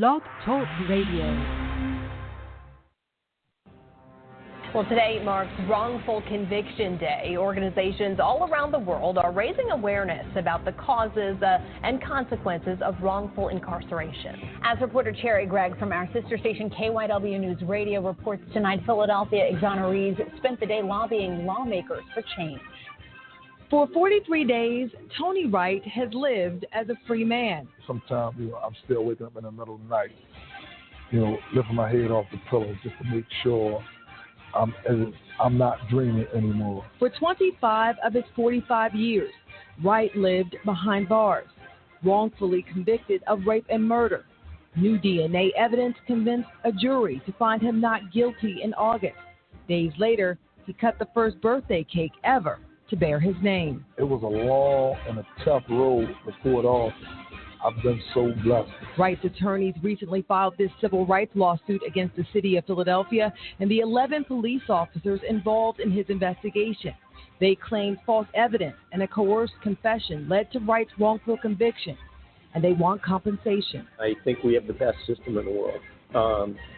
Blog Talk Radio. Well, today marks Wrongful Conviction Day. Organizations all around the world are raising awareness about the causes and consequences of wrongful incarceration. As reporter Cherry Gregg from our sister station KYW News Radio reports tonight, Philadelphia exonerees spent the day lobbying lawmakers for change. For 43 days, Tony Wright has lived as a free man. Sometimes, I'm still waking up in the middle of the night, lifting my head off the pillow just to make sure I'm not dreaming anymore. For 25 of his 45 years, Wright lived behind bars, wrongfully convicted of rape and murder. New DNA evidence convinced a jury to find him not guilty in August. Days later, he cut the first birthday cake ever to bear his name. It was a long and a tough road to pull it off. I've been so blessed. Wright's attorneys recently filed this civil rights lawsuit against the city of Philadelphia and the 11 police officers involved in his investigation. They claimed false evidence and a coerced confession led to Wright's wrongful conviction, and they want compensation. I think we have the best system in the world,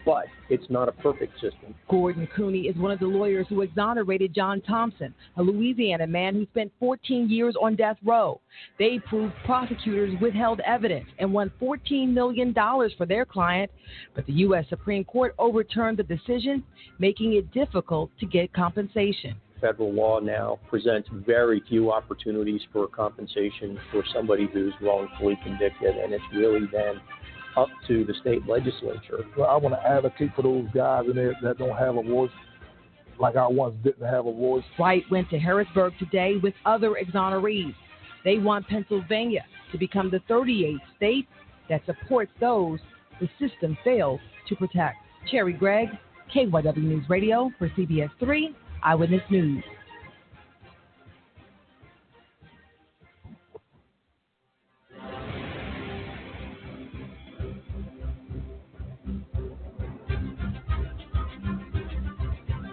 but it's not a perfect system. Gordon Cooney is one of the lawyers who exonerated John Thompson, a Louisiana man who spent 14 years on death row. They proved prosecutors withheld evidence and won $14 million for their client, but the U.S. Supreme Court overturned the decision, making it difficult to get compensation. Federal law now presents very few opportunities for compensation for somebody who's wrongfully convicted, and it's really then up to the state legislature. Well, I want to advocate for those guys in there that don't have a voice, like I once didn't have a voice. Wright went to Harrisburg today with other exonerees. They want Pennsylvania to become the 38th state that supports those the system fails to protect. Cherry Gregg, KYW News Radio for CBS 3 Eyewitness News.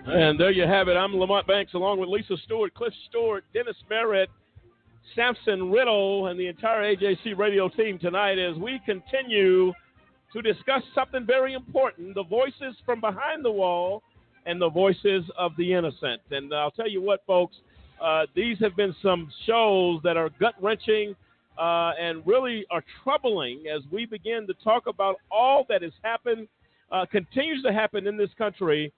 And there you have it. I'm Lamont Banks along with Lisa Stewart, Cliff Stewart, Dennis Merritt, Samson Riddle, and the entire AJC radio team tonight as we continue to discuss something very important, the voices from behind the wall and the voices of the innocent. And I'll tell you what, folks, these have been some shows that are gut-wrenching and really are troubling as we begin to talk about all that has happened, continues to happen in this country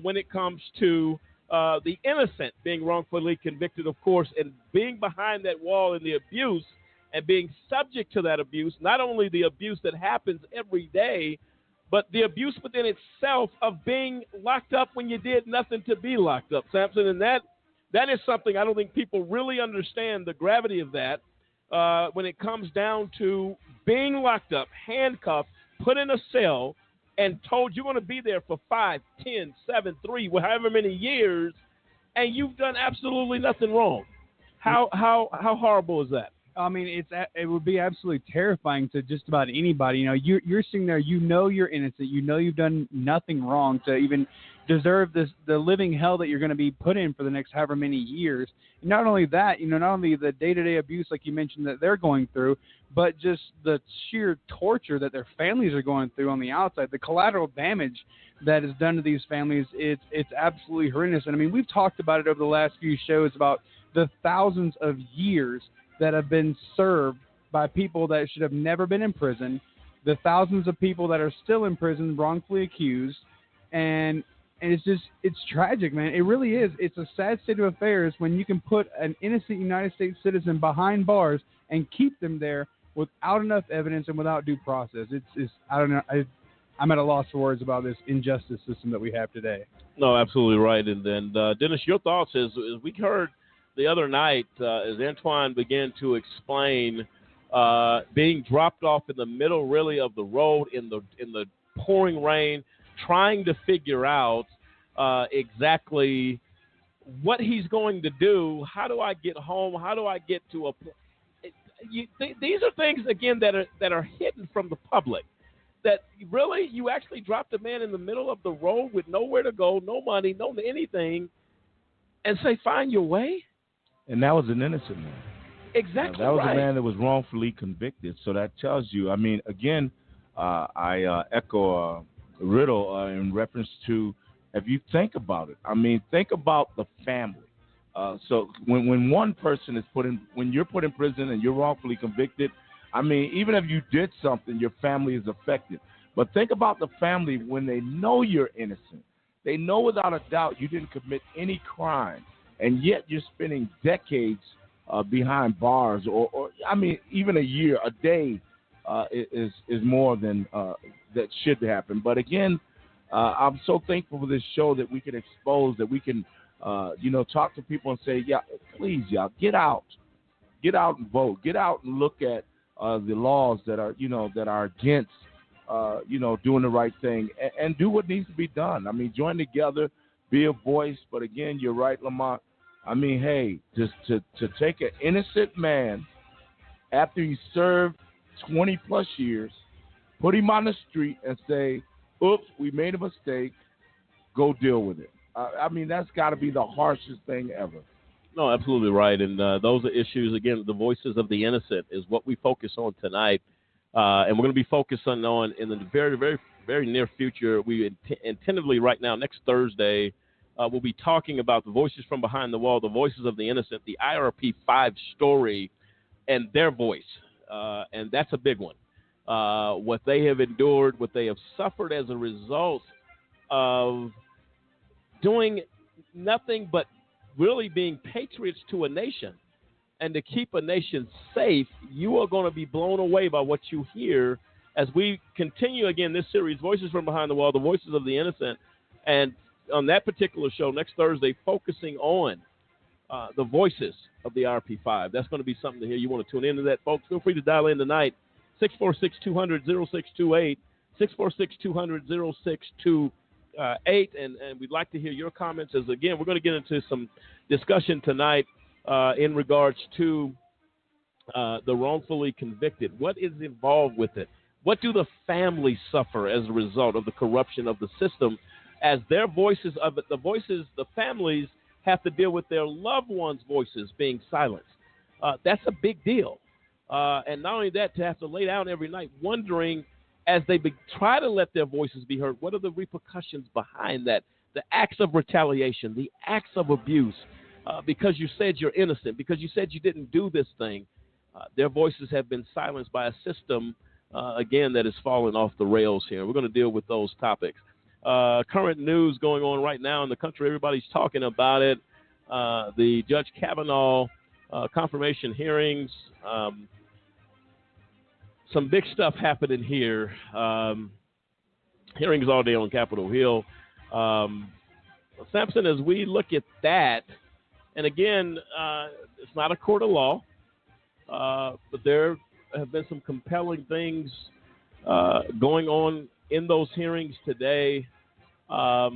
when it comes to the innocent being wrongfully convicted, of course, and being behind that wall in the abuse and being subject to that abuse, not only the abuse that happens every day, but the abuse within itself of being locked up when you did nothing to be locked up, Samson. And that is something I don't think people really understand the gravity of that when it comes down to being locked up, handcuffed, put in a cell, and told you're going to be there for 5, 10, 7, 3, however many years, and you've done absolutely nothing wrong. How horrible is that? I mean, it would be absolutely terrifying to just about anybody. You're sitting there, you're innocent, you've done nothing wrong to even deserve the living hell that you're going to be put in for the next however many years. And not only that, not only the day-to-day abuse like you mentioned that they're going through, but just the sheer torture that their families are going through on the outside, the collateral damage that is done to these families, it's absolutely horrendous. And I mean, we've talked about it over the last few shows about the thousands of years that have been served by people that should have never been in prison, the thousands of people that are still in prison wrongfully accused, and it's tragic, man. It really is. It's a sad state of affairs when you can put an innocent United States citizen behind bars and keep them there without enough evidence and without due process. It's I don't know. I'm at a loss for words about this injustice system that we have today. No, absolutely right. And then, Dennis, your thoughts as we heard the other night as Antoine began to explain being dropped off in the middle, really, of the road in the pouring rain, trying to figure out exactly what he's going to do. How do I get home? How do I get to a these are things, again, that are hidden from the public. That really, you actually dropped a man in the middle of the road with nowhere to go, no money, no anything, and say, find your way? And that was an innocent man. Exactly that was right. a man that was wrongfully convicted. So that tells you, I mean, again, I echo Riddle in reference to, if you think about it, I mean, think about the family. So when one person is when you're put in prison and you're wrongfully convicted, I mean, even if you did something, your family is affected. But think about the family when they know you're innocent. They know without a doubt you didn't commit any crime, and yet you're spending decades behind bars, or I mean, even a year, a day is more than that should happen. But again, I'm so thankful for this show that we can expose, that we can, talk to people and say, yeah, please, y'all, get out and vote, get out and look at the laws that are against, doing the right thing, and do what needs to be done. I mean, join together, be a voice. But again, you're right, Lamont. I mean, hey, just to take an innocent man after he served 20 plus years, put him on the street and say, oops, we made a mistake, go deal with it. I mean, that's got to be the harshest thing ever. No, absolutely right. And those are issues, again, the voices of the innocent is what we focus on tonight. And we're going to be focusing on in the very, very, very near future. We intensively right now, next Thursday, we'll be talking about the voices from behind the wall, the voices of the innocent, the IRP 5 story, and their voice. And that's a big one. What they have endured, what they have suffered as a result of doing nothing but really being patriots to a nation. And to keep a nation safe, you are going to be blown away by what you hear as we continue, again, this series, Voices from Behind the Wall, the voices of the innocent. And on that particular show, next Thursday, focusing on the voices of the RP5. That's going to be something to hear. You want to tune into that, folks. Feel free to dial in tonight, 646-200-0628, 646-200-0628. And we'd like to hear your comments as, again, we're going to get into some discussion tonight in regards to the wrongfully convicted. What is involved with it? What do the families suffer as a result of the corruption of the system, as their voices of it, the families have to deal with their loved ones' voices being silenced? That's a big deal. And not only that, to have to lay down every night wondering, as they try to let their voices be heard, what are the repercussions behind that? The acts of retaliation, the acts of abuse, because you said you're innocent, because you said you didn't do this thing. Their voices have been silenced by a system, again, that is falling off the rails here. We're going to deal with those topics. Current news going on right now in the country, everybody's talking about it. The Judge Kavanaugh confirmation hearings, some big stuff happening here. Hearings all day on Capitol Hill. Sampson, as we look at that, and again, it's not a court of law, but there have been some compelling things going on in those hearings today. I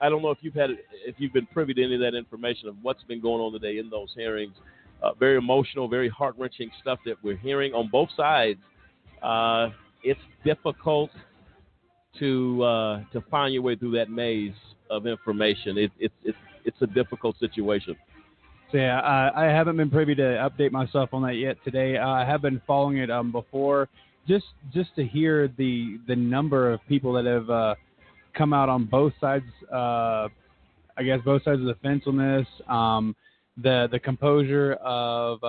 don't know if you've been privy to any of that information of what's been going on today in those hearings. Very emotional, very heart-wrenching stuff that we're hearing on both sides. It's difficult to find your way through that maze of information. It's a difficult situation. So yeah, I haven't been privy to update myself on that yet today. I have been following it before, just to hear the number of people that have come out on both sides. I guess both sides of the fence on this. The composure of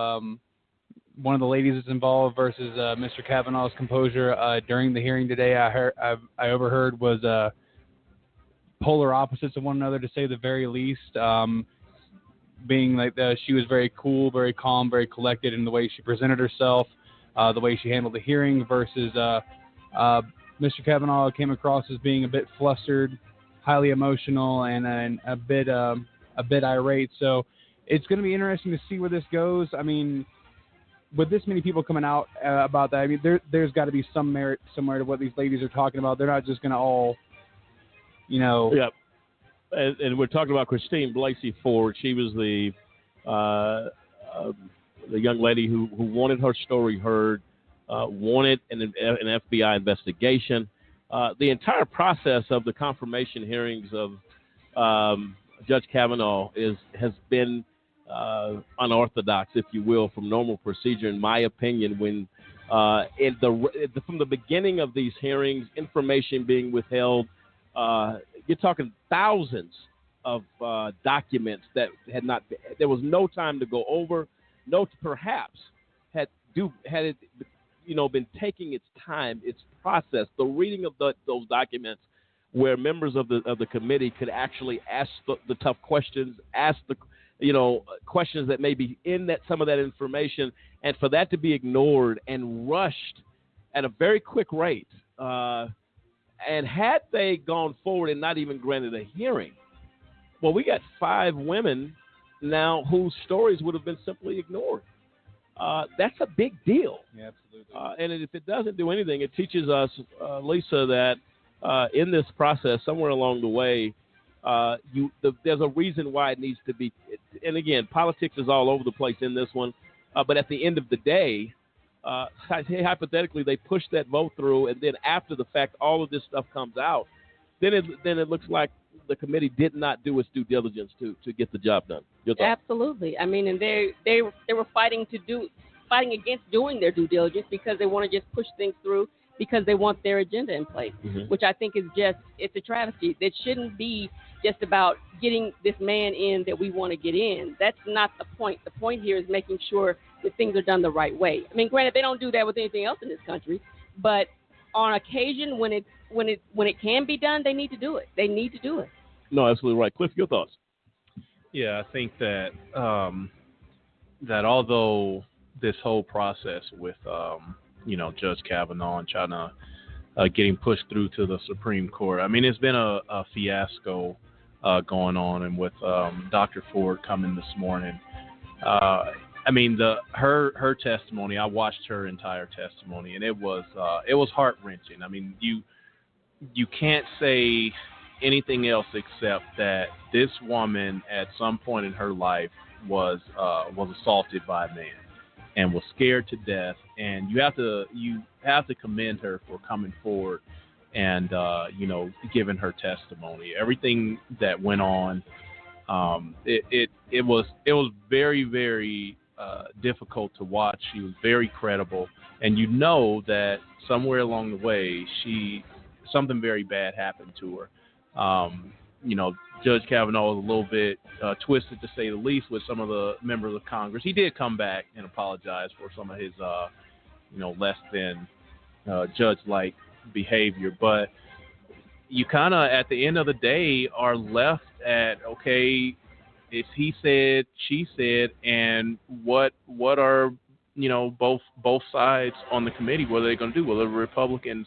one of the ladies that's involved versus Mr. Kavanaugh's composure during the hearing today. I overheard was polar opposites of one another, to say the very least. Being like she was very cool, very calm, very collected in the way she presented herself, the way she handled the hearing, versus Mr. Kavanaugh came across as being a bit flustered, highly emotional, and a bit irate. So it's going to be interesting to see where this goes. I mean, with this many people coming out about that, I mean, there's got to be some merit somewhere to what these ladies are talking about. They're not just going to all, Yep. And we're talking about Christine Blasey Ford. She was the young lady who wanted her story heard, wanted an FBI investigation. The entire process of the confirmation hearings of Judge Kavanaugh has been unorthodox, if you will, from normal procedure, in my opinion, when From the beginning of these hearings, information being withheld. You're talking thousands of documents that had not been, there was no time to go over. Perhaps had it been taking its time, its process, the reading of those documents, where members of the committee could actually ask the tough questions, ask the questions that may be in some of that information, and for that to be ignored and rushed at a very quick rate. And had they gone forward and not even granted a hearing, well, we got 5 women now whose stories would have been simply ignored. That's a big deal. Yeah, absolutely. And if it doesn't do anything, it teaches us, Lisa, that in this process, somewhere along the way, there's a reason why it needs to be. And again, politics is all over the place in this one. But at the end of the day, hypothetically, they push that vote through, and then after the fact, all of this stuff comes out. Then it looks like the committee did not do its due diligence to get the job done. Absolutely. I mean, and they were fighting against doing their due diligence because they want to just push things through because they want their agenda in place, which I think is it's a travesty. That shouldn't be just about getting this man in that we want to get in. That's not the point. The point here is making sure that things are done the right way. I mean, granted, they don't do that with anything else in this country, but on occasion when it can be done, they need to do it. They need to do it. No, absolutely right. Cliff, your thoughts? Yeah, I think that that although this whole process with Judge Kavanaugh and trying to getting pushed through to the Supreme Court, I mean, it's been a fiasco going on, and with Dr. Ford coming this morning, I mean, her testimony. I watched her entire testimony, and it was heart-wrenching. I mean, you can't say anything else except that this woman at some point in her life was assaulted by a man and was scared to death, and you have to commend her for coming forward and giving her testimony. Everything that went on, it was very, very difficult to watch. She was very credible, and that somewhere along the way something very bad happened to her. Judge Kavanaugh was a little bit twisted, to say the least, with some of the members of Congress. He did come back and apologize for some of his, less than judge-like behavior. But you kind of, at the end of the day, are left at, okay, it's he said, she said, and what are, both sides on the committee, what are they going to do? Well, the Republicans,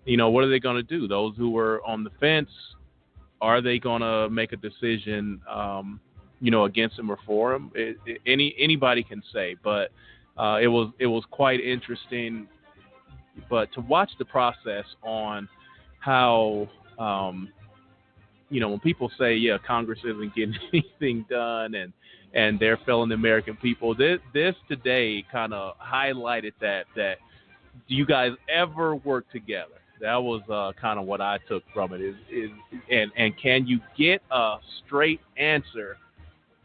what are they going to do? Those who were on the fence, are they going to make a decision, against him or for him? Anybody can say, but it was quite interesting. But to watch the process on how, when people say, yeah, Congress isn't getting anything done and they're failing the American people, this today kind of highlighted that do you guys ever work together? That was kind of what I took from it. And can you get a straight answer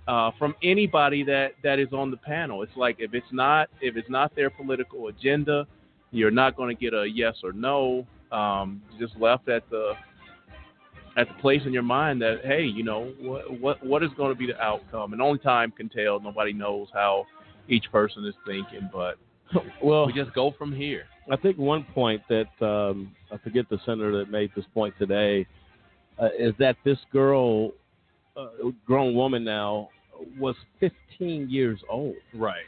from anybody that is on the panel? It's like if it's not their political agenda, you're not going to get a yes or no. Just left at the place in your mind that, hey, what is going to be the outcome? And only time can tell. Nobody knows how each person is thinking, but we just go from here. I think one point that I forget the senator that made this point today is that this girl, grown woman now, was 15 years old. Right.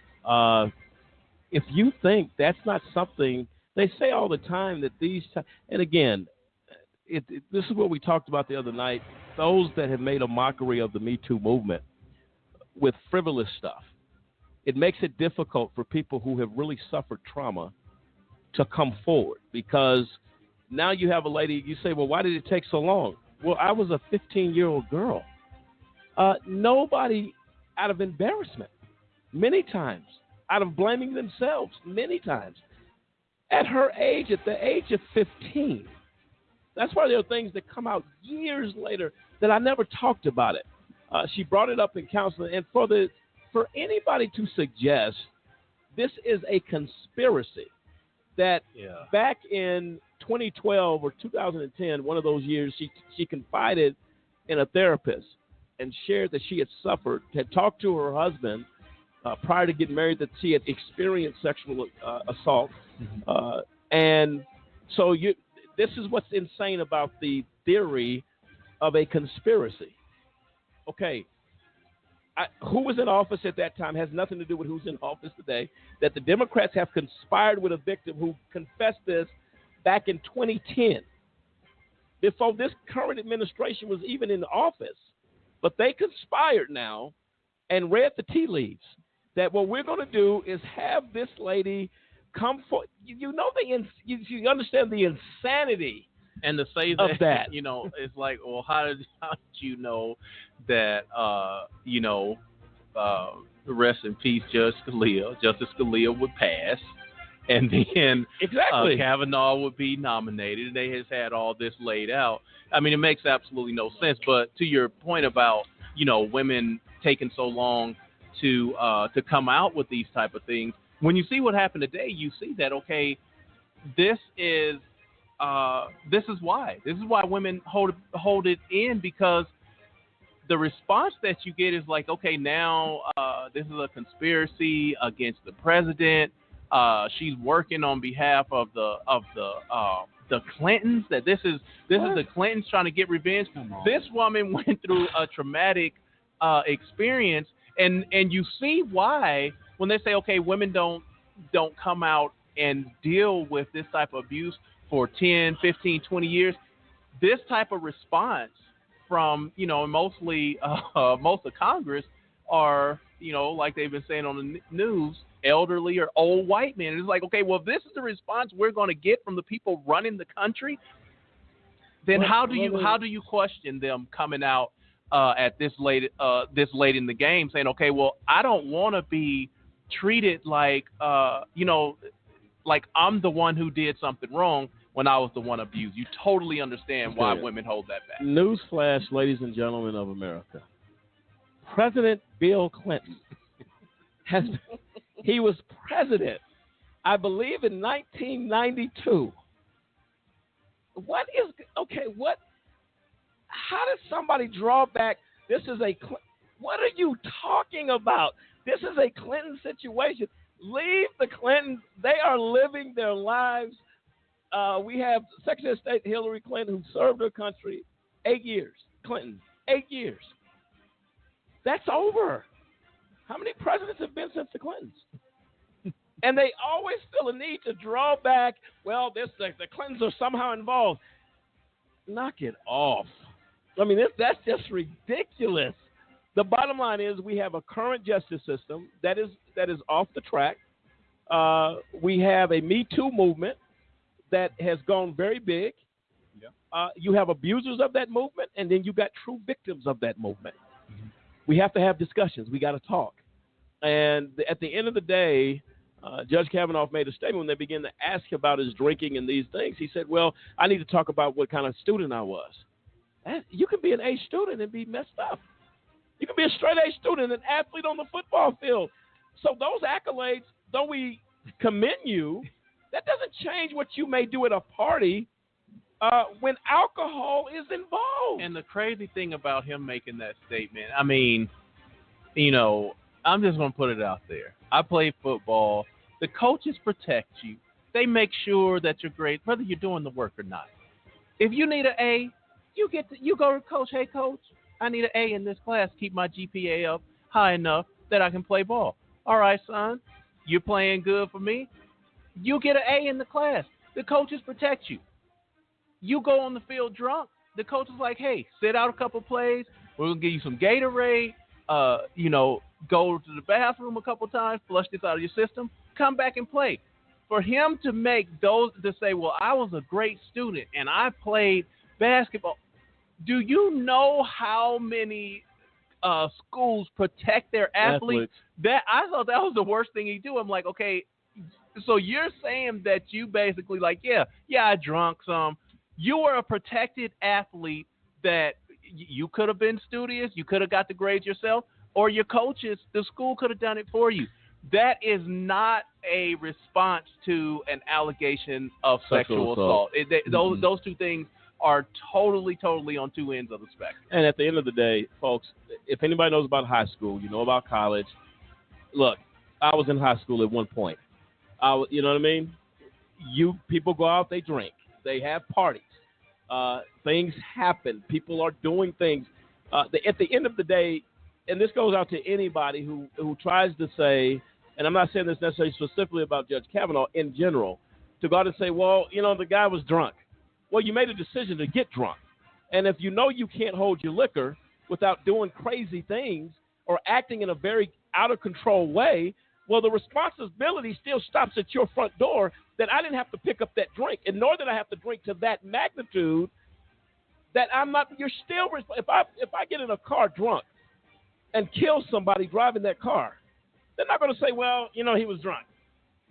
If you think that's not something, they say all the time that and again, this is what we talked about the other night, those that have made a mockery of the Me Too movement with frivolous stuff. It makes it difficult for people who have really suffered trauma to come forward, because now you have a lady, you say, well, why did it take so long? Well, I was a 15-year-old girl. Nobody, out of embarrassment, many times, out of blaming themselves, many times, at her age, at the age of 15. That's why there are things that come out years later that I never talked about it. She brought it up in counseling, and for anybody to suggest this is a conspiracy, that back in 2012 or 2010, one of those years, she confided in a therapist and shared that she had talked to her husband prior to getting married, that she had experienced sexual assault. And so this is what's insane about the theory of a conspiracy. Okay, who was in office at that time has nothing to do with who's in office today, that the Democrats have conspired with a victim who confessed this back in 2010, before this current administration was even in office. But they conspired now and read the tea leaves that what we're going to do is have this lady come for, you understand the insanity. And to say that, it's like, well, how did you know that, rest in peace, Justice Scalia would pass, and then exactly Kavanaugh would be nominated, and they has had all this laid out. I mean, it makes absolutely no sense. But to your point about, women taking so long to come out with these type of things, when you see what happened today, you see that, okay, this is why women hold it in, because the response that you get is like, okay, now this is a conspiracy against the president. She's working on behalf of the Clintons. That this is the Clintons trying to get revenge. This woman went through a traumatic experience, and you see why when they say, okay, women don't come out and deal with this type of abuse for 10, 15, 20 years, this type of response from, mostly most of Congress are, like they've been saying on the news, elderly or old white men. It's like, okay, well, if this is the response we're going to get from the people running the country, then how do you question them coming out at this late in the game, saying, okay, well, I don't want to be treated like, like I'm the one who did something wrong when I was the one abused. You totally understand why women hold that back. Newsflash, ladies and gentlemen of America. President Bill Clinton he was president, I believe, in 1992. How does somebody draw back? What are you talking about? This is a Clinton situation. Leave the Clintons. They are living their lives. We have Secretary of State Hillary Clinton, who served her country 8 years. Clinton, 8 years. That's over. How many presidents have been since the Clintons? And they always feel a need to draw back. Well, the Clintons are somehow involved. Knock it off. I mean, that's just ridiculous. The bottom line is we have a current justice system that is off the track. We have a Me Too movement that has gone very big. Yeah. You have abusers of that movement, and then you got true victims of that movement. Mm-hmm. We have to have discussions. We got to talk. And at the end of the day, Judge Kavanaugh made a statement when they began to ask about his drinking and these things. He said, well, I need to talk about what kind of student I was. You can be an A student and be messed up. You can be a straight A student, an athlete on the football field. So those accolades, though we commend you, that doesn't change what you may do at a party when alcohol is involved. And the crazy thing about him making that statement, I mean, I'm just going to put it out there. I play football. The coaches protect you. They make sure that you're great, whether you're doing the work or not. If you need an A, you go to coach. Hey, coach, I need an A in this class. Keep my GPA up high enough that I can play ball. All right, son, you're playing good for me. You get an A in the class. The coaches protect you. You go on the field drunk. The coach is like, hey, sit out a couple plays. We're going to give you some Gatorade. Go to the bathroom a couple times, flush this out of your system, come back and play. For him to make those, to say, well, I was a great student and I played basketball. Do you know how many schools protect their athletes? That I thought that was the worst thing he do. I'm like, okay, so you're saying that you basically like, yeah, I drunk some. You were a protected athlete that you could have been studious. You could have got the grades yourself, or your coaches, the school could have done it for you. that is not a response to an allegation of sexual assault. Those two things are totally on two ends of the spectrum. And at the end of the day, folks, if anybody knows about high school, you know about college. Look, I was in high school at one point. You know what I mean? People go out, they drink, they have parties. Things happen. People are doing things. At the end of the day, and this goes out to anybody who tries to say, and I'm not saying this necessarily specifically about Judge Kavanaugh, in general, to go out and say, well, the guy was drunk. Well, you made a decision to get drunk. And if you know you can't hold your liquor without doing crazy things or acting in a very out-of-control way, well, the responsibility still stops at your front door that I didn't have to pick up that drink, and nor did I have to drink to that magnitude that I'm not – you're still – if I get in a car drunk and kill somebody driving that car, they're not going to say, well, he was drunk.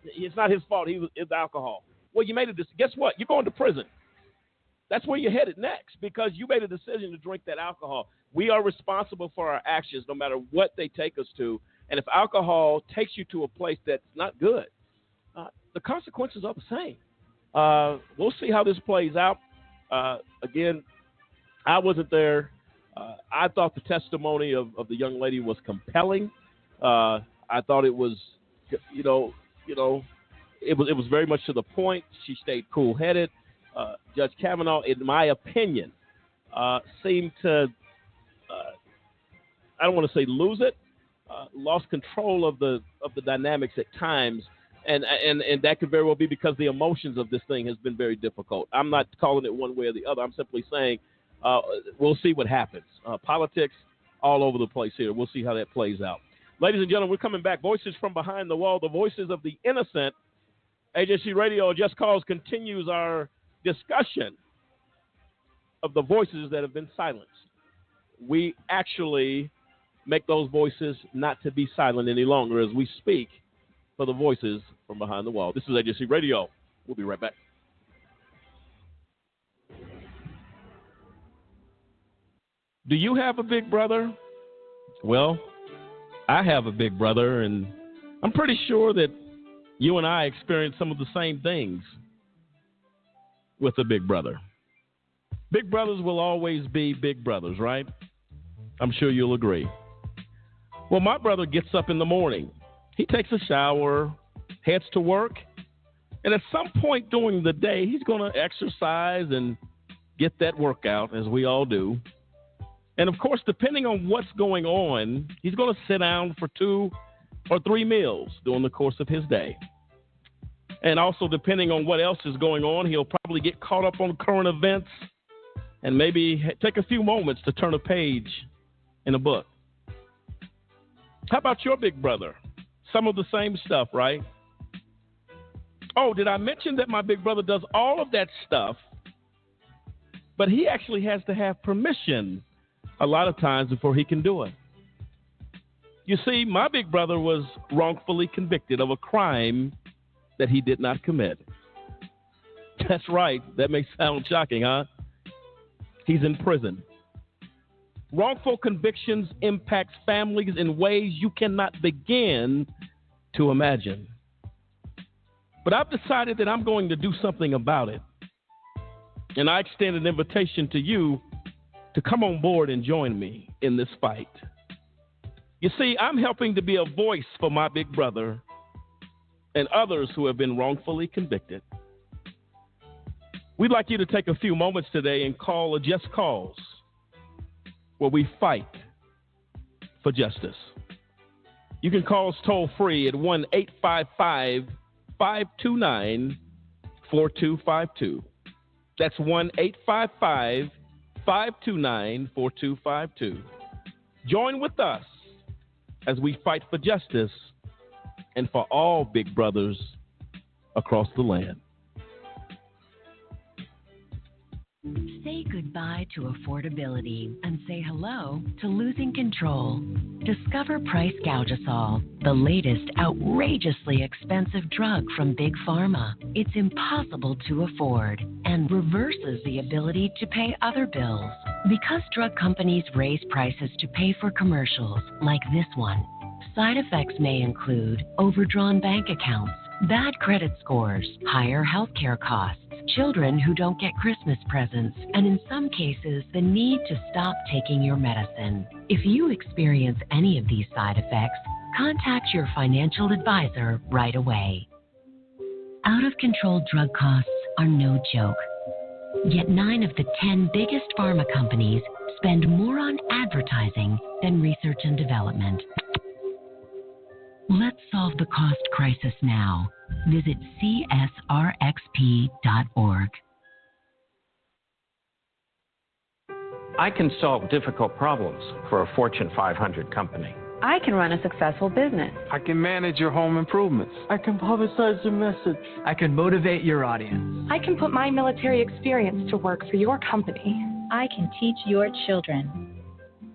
It's not his fault. It's alcohol. Well, you made a decision. Guess what? You're going to prison. That's where you're headed next because you made a decision to drink that alcohol. We are responsible for our actions no matter what they take us to. And if alcohol takes you to a place that's not good, the consequences are the same. We'll see how this plays out. Again, I wasn't there. I thought the testimony of the young lady was compelling. I thought it was, it was very much to the point. She stayed cool-headed. Judge Kavanaugh, in my opinion, seemed to, I don't want to say lose it, lost control of the dynamics at times, and that could very well be because the emotions of this thing has been very difficult. I'm not calling it one way or the other. I'm simply saying we'll see what happens. Politics all over the place here. We'll see how that plays out. Ladies and gentlemen, we're coming back. Voices from behind the wall, the voices of the innocent. AJC Radio Just Cause continues our discussion of the voices that have been silenced. We actually make those voices not to be silent any longer as we speak for the voices from behind the wall. This is AJC Radio. We'll be right back. Do you have a big brother? Well, I have a big brother, and I'm pretty sure that you and I experience some of the same things with a big brother. Big brothers will always be big brothers, right? I'm sure you'll agree. Well, my brother gets up in the morning. He takes a shower, heads to work, and at some point during the day, he's going to exercise and get that workout, as we all do. And, of course, depending on what's going on, he's going to sit down for 2 or 3 meals during the course of his day. And also, depending on what else is going on, he'll probably get caught up on current events and maybe take a few moments to turn a page in a book. How about your big brother? Some of the same stuff, right? Oh, did I mention that my big brother does all of that stuff, but he actually has to have permission a lot of times before he can do it? You see, my big brother was wrongfully convicted of a crime that he did not commit. That's right. That may sound shocking, huh? He's in prison. Wrongful convictions impacts families in ways you cannot begin to imagine. But I've decided that I'm going to do something about it. And I extend an invitation to you to come on board and join me in this fight. You see, I'm helping to be a voice for my big brother and others who have been wrongfully convicted. We'd like you to take a few moments today and call a Just Cause, where we fight for justice. You can call us toll free at 1-855-529-4252. That's 1-855-529-4252. Join with us as we fight for justice and for all big brothers across the land. Say goodbye to affordability and say hello to losing control. Discover Price Gougasol, the latest outrageously expensive drug from Big Pharma. It's impossible to afford and reverses the ability to pay other bills. Because drug companies raise prices to pay for commercials like this one, Side effects may include overdrawn bank accounts, bad credit scores, higher healthcare costs, children who don't get Christmas presents, and in some cases, the need to stop taking your medicine. If you experience any of these side effects, contact your financial advisor right away. Out-of-control drug costs are no joke. Yet 9 of the 10 biggest pharma companies spend more on advertising than research and development. Let's solve the cost crisis now. Visit csrxp.org. I can solve difficult problems for a Fortune 500 company. I can run a successful business. I can manage your home improvements. I can publicize your message. I can motivate your audience. I can put my military experience to work for your company. I can teach your children.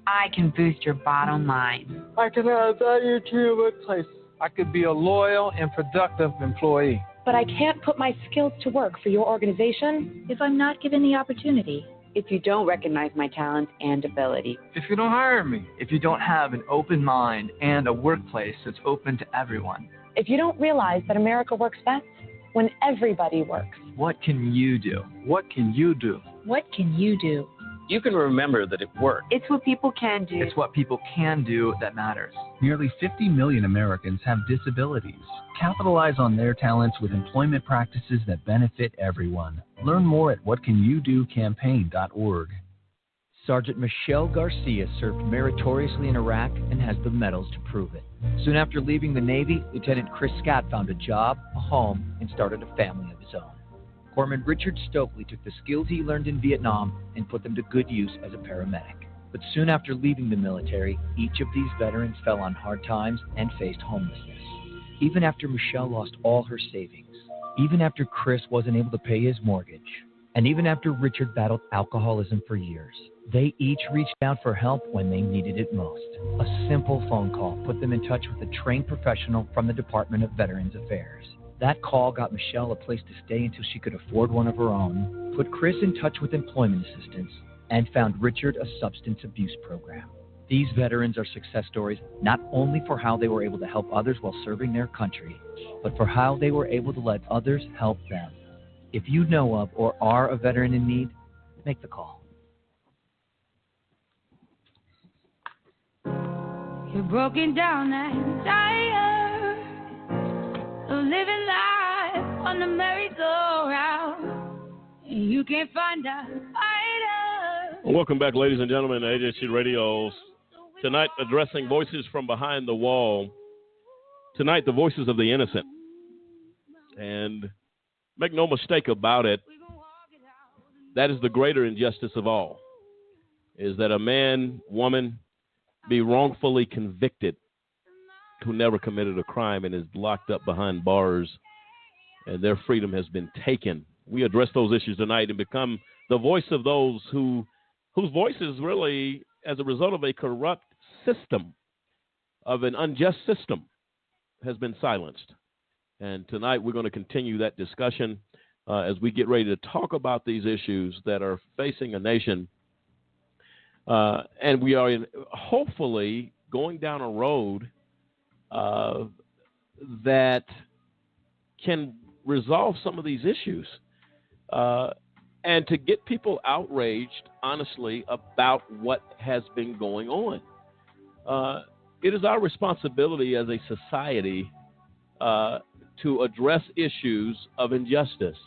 I can boost your bottom line. I can add value to your workplace. I could be a loyal and productive employee. But I can't put my skills to work for your organization if I'm not given the opportunity. If you don't recognize my talents and ability. If you don't hire me. If you don't have an open mind and a workplace that's open to everyone. If you don't realize that America works best when everybody works. What can you do? What can you do? What can you do? You can remember that it worked. It's what people can do. It's what people can do that matters. Nearly 50 million Americans have disabilities. Capitalize on their talents with employment practices that benefit everyone. Learn more at whatcanyoudocampaign.org. Sergeant Michelle Garcia served meritoriously in Iraq and has the medals to prove it. Soon after leaving the Navy, Lieutenant Chris Scott found a job, a home, and started a family of his own. Corpsman Richard Stokely took the skills he learned in Vietnam and put them to good use as a paramedic. But soon after leaving the military, each of these veterans fell on hard times and faced homelessness. Even after Michelle lost all her savings, even after Chris wasn't able to pay his mortgage, and even after Richard battled alcoholism for years, they each reached out for help when they needed it most. A simple phone call put them in touch with a trained professional from the Department of Veterans Affairs. That call got Michelle a place to stay until she could afford one of her own, put Chris in touch with employment assistance, and found Richard a substance abuse program. These veterans are success stories not only for how they were able to help others while serving their country, but for how they were able to let others help them. If you know of or are a veteran in need, make the call. You're broken down and tired of living life on the merry-go-round. You can't find a fighter. Welcome back, ladies and gentlemen, to AJC Radio. Tonight, addressing voices from behind the wall. Tonight, the voices of the innocent. And make no mistake about it, that is the greater injustice of all, is that a man, woman, be wrongfully convicted who never committed a crime and is locked up behind bars and their freedom has been taken. We address those issues tonight and become the voice of those whose voices really, as a result of a corrupt system, of an unjust system, has been silenced. And tonight we're going to continue that discussion as we get ready to talk about these issues that are facing a nation. And we are hopefully going down a road that can resolve some of these issues and to get people outraged, honestly, about what has been going on. It is our responsibility as a society to address issues of injustice.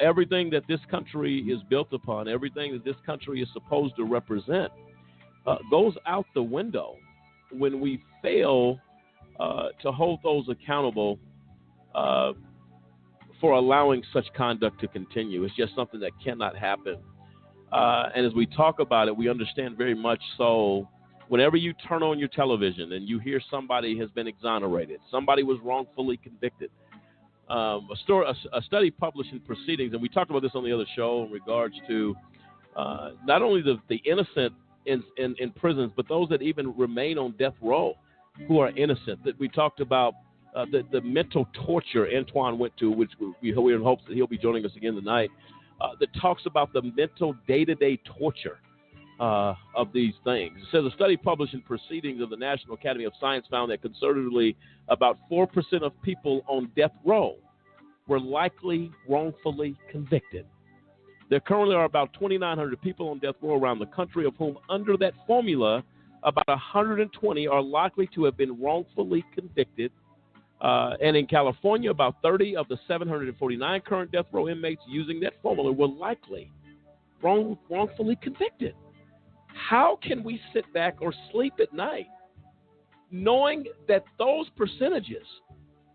Everything that this country is built upon, everything that this country is supposed to represent, goes out the window when we fail to hold those accountable for allowing such conduct to continue. It's just something that cannot happen. And as we talk about it, we understand very much so, whenever you turn on your television and you hear somebody has been exonerated, somebody was wrongfully convicted, a study published in Proceedings, and we talked about this on the other show in regards to not only the innocent in prisons, but those that even remain on death row who are innocent. That we talked about the mental torture Antoine went to, which we're in hopes that he'll be joining us again tonight, that talks about the mental day-to-day torture of these things. It says a study published in Proceedings of the National Academy of Science found that conservatively about 4% of people on death row were likely wrongfully convicted. There currently are about 2,900 people on death row around the country, of whom under that formula, about 120 are likely to have been wrongfully convicted. And in California, about 30 of the 749 current death row inmates using that formula were likely wrongfully convicted. How can we sit back or sleep at night knowing that those percentages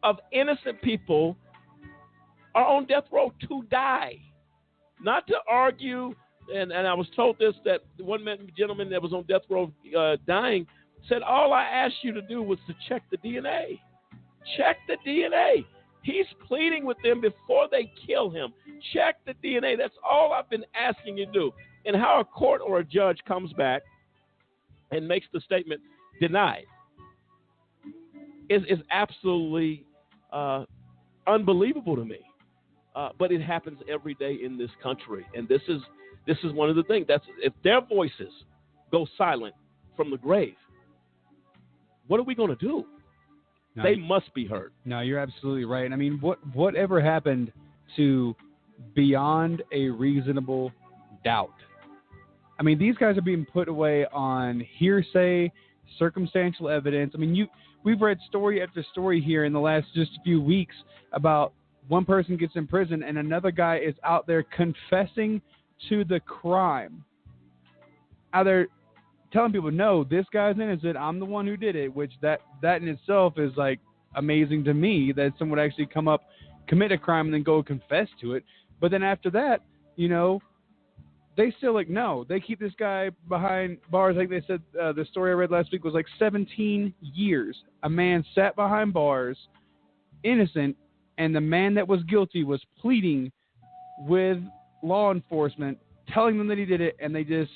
of innocent people are on death row to die? Not to argue, and I was told this, that one gentleman that was on death row dying said, all I asked you to do was to check the DNA. Check the DNA. He's pleading with them before they kill him. Check the DNA. That's all I've been asking you to do. And how a court or a judge comes back and makes the statement denied is absolutely unbelievable to me. But it happens every day in this country, and this is one of the things. That's if their voices go silent from the grave, what are we going to do? No, they must be heard. No, you're absolutely right. I mean, whatever happened to beyond a reasonable doubt? I mean, these guys are being put away on hearsay, circumstantial evidence. I mean, we've read story after story here in the last just few weeks about one person gets in prison and another guy is out there confessing to the crime. Out there telling people, no, this guy's innocent. I'm the one who did it, which that in itself is like amazing to me that someone would actually come up, commit a crime, and then go confess to it. But then after that, you know, they still like, no, they keep this guy behind bars. Like they said, the story I read last week was like 17 years. A man sat behind bars, innocent, and the man that was guilty was pleading with law enforcement, telling them that he did it, and they just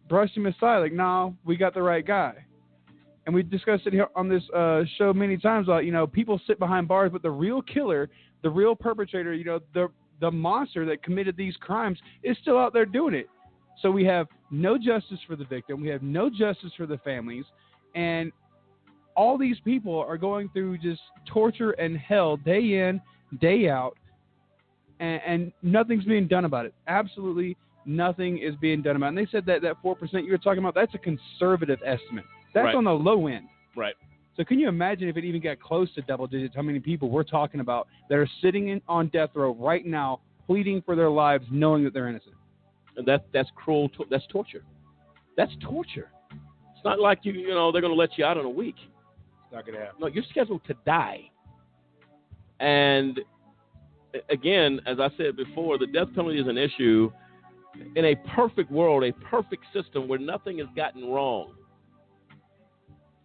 brushed him aside, like, no, we got the right guy. And we discussed it here on this show many times about, you know, people sit behind bars, but the real killer, the real perpetrator, you know, the monster that committed these crimes is still out there doing it. So we have no justice for the victim. We have no justice for the families. And all these people are going through just torture and hell day in, day out, and nothing's being done about it. Absolutely nothing is being done about it. And they said that 4% you were talking about, that's a conservative estimate. That's right on the low end. Right. So can you imagine if it even got close to double digits, how many people we're talking about that are sitting on death row right now pleading for their lives knowing that they're innocent? And that's cruel. That's torture. That's torture. It's not like you know, they're going to let you out in a week. It's not going to happen. No, you're scheduled to die. And again, as I said before, the death penalty is an issue in a perfect world, a perfect system where nothing has gotten wrong.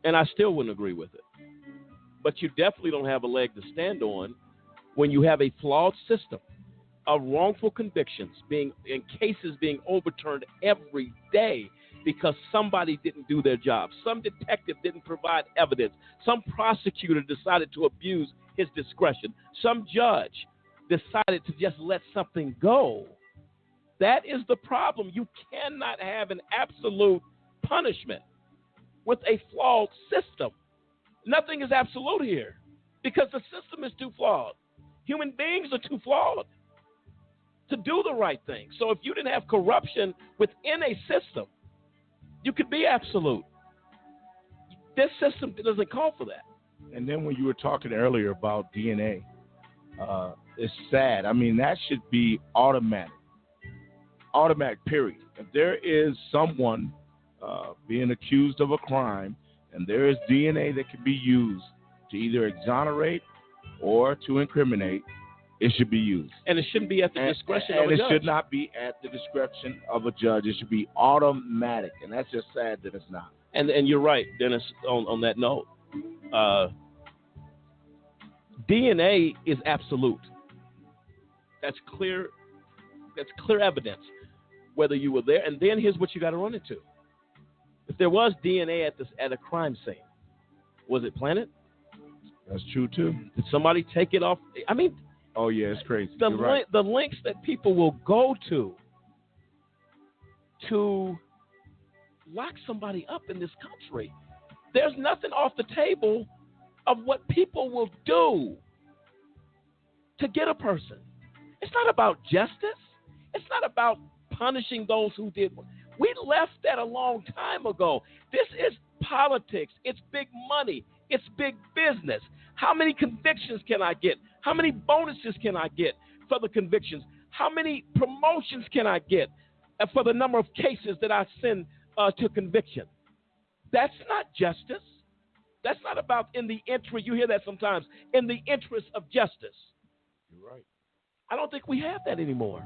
And I still wouldn't agree with it. But you definitely don't have a leg to stand on when you have a flawed system of wrongful convictions being overturned every day because somebody didn't do their job. Some detective didn't provide evidence. Some prosecutor decided to abuse his discretion. Some judge decided to just let something go. That is the problem. You cannot have an absolute punishment with a flawed system. Nothing is absolute here because the system is too flawed. Human beings are too flawed to do the right thing. So if you didn't have corruption within a system, you could be absolute. This system doesn't call for that. And then when you were talking earlier about DNA, it's sad. I mean, that should be automatic. Automatic, period. If there is someone being accused of a crime and there is DNA that can be used to either exonerate or to incriminate, it should be used. And it shouldn't be at the discretion of a judge. And it should not be at the discretion of a judge. It should be automatic. And that's just sad that it's not. And you're right, Dennis, on that note. DNA is absolute. That's clear evidence, whether you were there. And then here's what you got to run into. If there was DNA at a crime scene, was it planted? That's true, too. Did somebody take it off? I mean, oh, yeah, it's crazy. The lengths that people will go to to lock somebody up in this country. There's nothing off the table of what people will do to get a person. It's not about justice. It's not about punishing those who did. We left that a long time ago. This is politics. It's big money. It's big business. How many convictions can I get? How many bonuses can I get for the convictions? How many promotions can I get for the number of cases that I send to conviction? That's not justice. That's not about in the interest. You hear that sometimes, in the interest of justice. You're right. I don't think we have that anymore.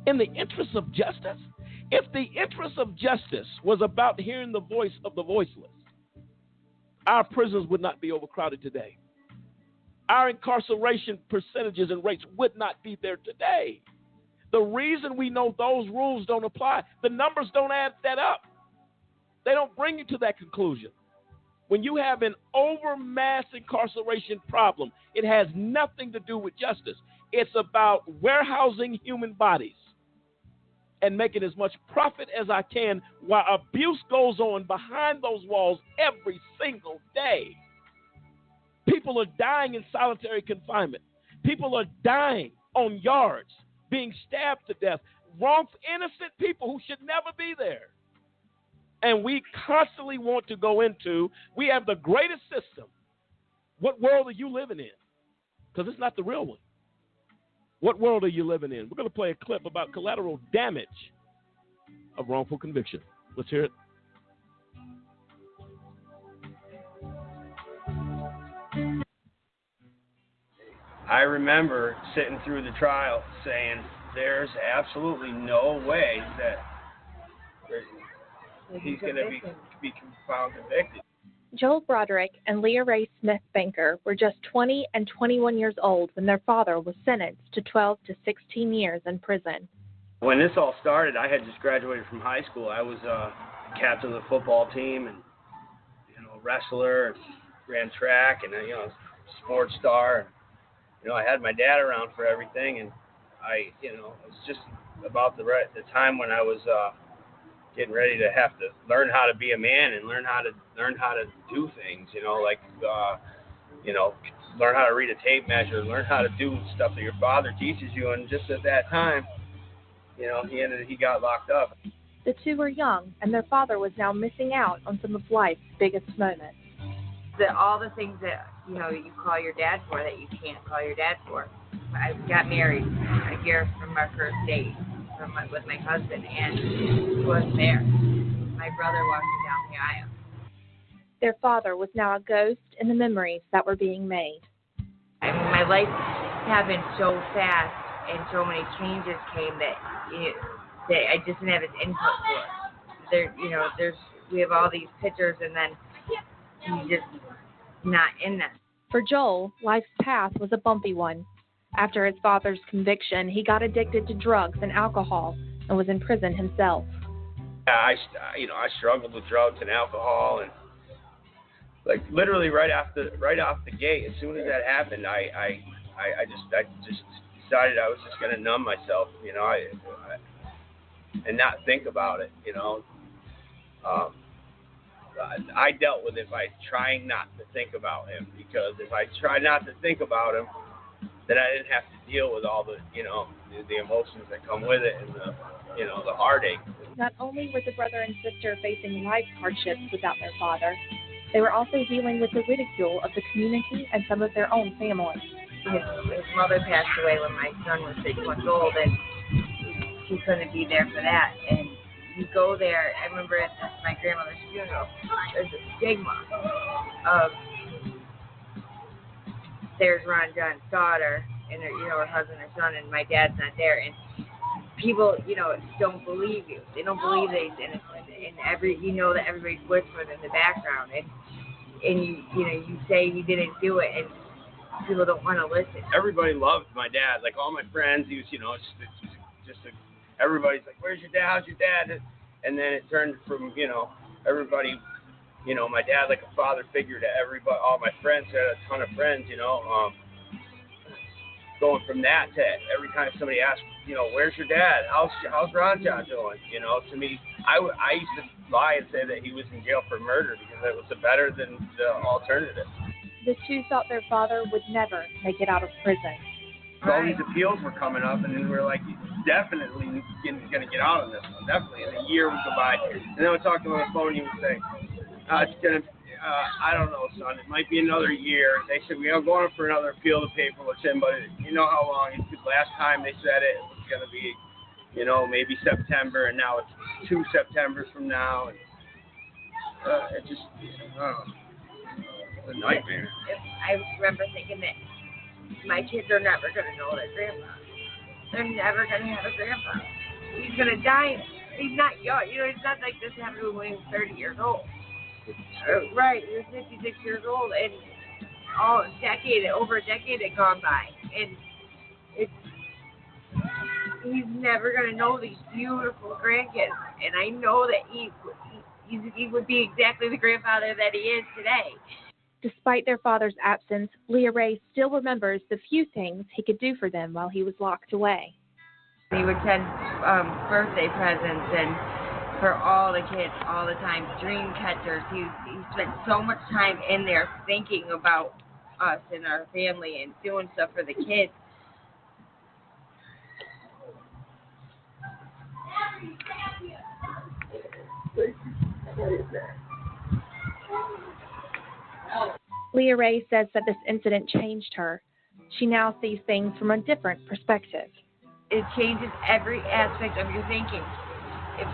In the interest of justice? If the interest of justice was about hearing the voice of the voiceless, our prisons would not be overcrowded today. Our incarceration percentages and rates would not be there today. The reason we know those rules don't apply, the numbers don't add that up. They don't bring you to that conclusion. When you have an overmass incarceration problem, it has nothing to do with justice. It's about warehousing human bodies and making as much profit as I can while abuse goes on behind those walls every single day. People are dying in solitary confinement. People are dying on yards, being stabbed to death. Innocent people who should never be there. And we constantly want to go into, we have the greatest system. What world are you living in? Because it's not the real one. What world are you living in? We're going to play a clip about collateral damage of wrongful conviction. Let's hear it. I remember sitting through the trial saying, there's absolutely no way that he's going to be found convicted. Joel Broderick and Leah Ray Smith Banker were just 20 and 21 years old when their father was sentenced to 12 to 16 years in prison. When this all started, I had just graduated from high school. I was captain of the football team and, wrestler, and ran track, and, sports star. I had my dad around for everything, and it was just about the time when I was getting ready to have to learn how to be a man and learn how to do things, learn how to read a tape measure, learn how to do stuff that your father teaches you. And just at that time, he got locked up. The two were young, and their father was now missing out on some of life's biggest moments. All the things that, you call your dad for that you can't call your dad for. I got married a year from our first date with my husband, and he wasn't there. My brother walking down the aisle. Their father was now a ghost in the memories that were being made. I mean, my life happened so fast, and so many changes came that I just didn't have his input for it. We have all these pictures, and then he's just not in them. For Joel, life's path was a bumpy one. After his father's conviction, he got addicted to drugs and alcohol and was in prison himself. I struggled with drugs and alcohol, and literally right off the gate, as soon as that happened, I just decided I was just going to numb myself, and not think about it, I dealt with it by trying not to think about him, because if I tried not to think about him, then I didn't have to deal with all the emotions that come with it and the heartache. Not only were the brother and sister facing life hardships without their father, they were also dealing with the ridicule of the community and some of their own family. His mother passed away when my son was 6 months old, and he couldn't be there for that. And you go there, I remember at my grandmother's funeral, there's a stigma of there's Ron John's daughter and her husband or son, and my dad's not there, and people don't believe you. They don't believe that he's innocent, and that everybody's whispering in the background, and you say he didn't do it, and people don't want to listen. Everybody loved my dad, like all my friends. He was everybody's like, where's your dad? How's your dad? And then it turned from everybody. My dad like a father figure to everybody. All my friends, had a ton of friends, going from that to every time somebody asks, where's your dad? How's Ron John doing? To me, I used to lie and say that he was in jail for murder because it was better than the alternative. The two thought their father would never make it out of prison. All these appeals were coming up, and then we were like, definitely going to get out on this one. Definitely. And a year would go by. And then I would talk to him on the phone, and he would say, it's going to, I don't know, son. It might be another year. They said, we are going for another appeal to pay for what's in, but you know how long? Last time they said it was going to be, maybe September, and now it's 2 Septembers from now. And it just, it's a nightmare. I remember thinking that my kids are never going to know their grandpa. They're never going to have a grandpa. He's going to die. He's not young. It's not like this happened when he was 30 years old. Right, he was 56 years old, and over a decade had gone by, and he's never going to know these beautiful grandkids, and I know that he would be exactly the grandfather that he is today. Despite their father's absence, Leah Ray still remembers the few things he could do for them while he was locked away. He would send birthday presents and for all the kids all the time, dream catchers. He spent so much time in there thinking about us and our family and doing stuff for the kids. Leah Ray says that this incident changed her. She now sees things from a different perspective. It changes every aspect of your thinking. It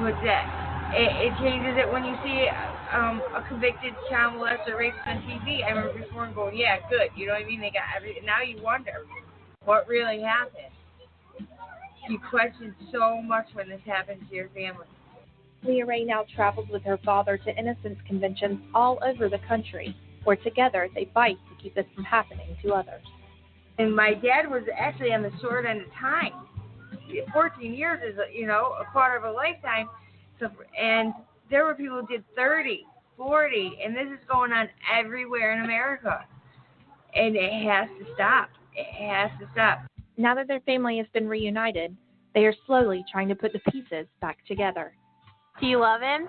changes it when you see a convicted child molester rapist on TV. I remember before and going, yeah, good. You know what I mean? They got everything. Now you wonder what really happened. You question so much when this happens to your family. Leah Ray now travels with her father to innocence conventions all over the country, where together they fight to keep this from happening to others. And my dad was actually on the short end of time. 14 years is, a quarter of a lifetime. So, and there were people who did 30, 40, and this is going on everywhere in America. And it has to stop. It has to stop. Now that their family has been reunited, they are slowly trying to put the pieces back together. Do you love him?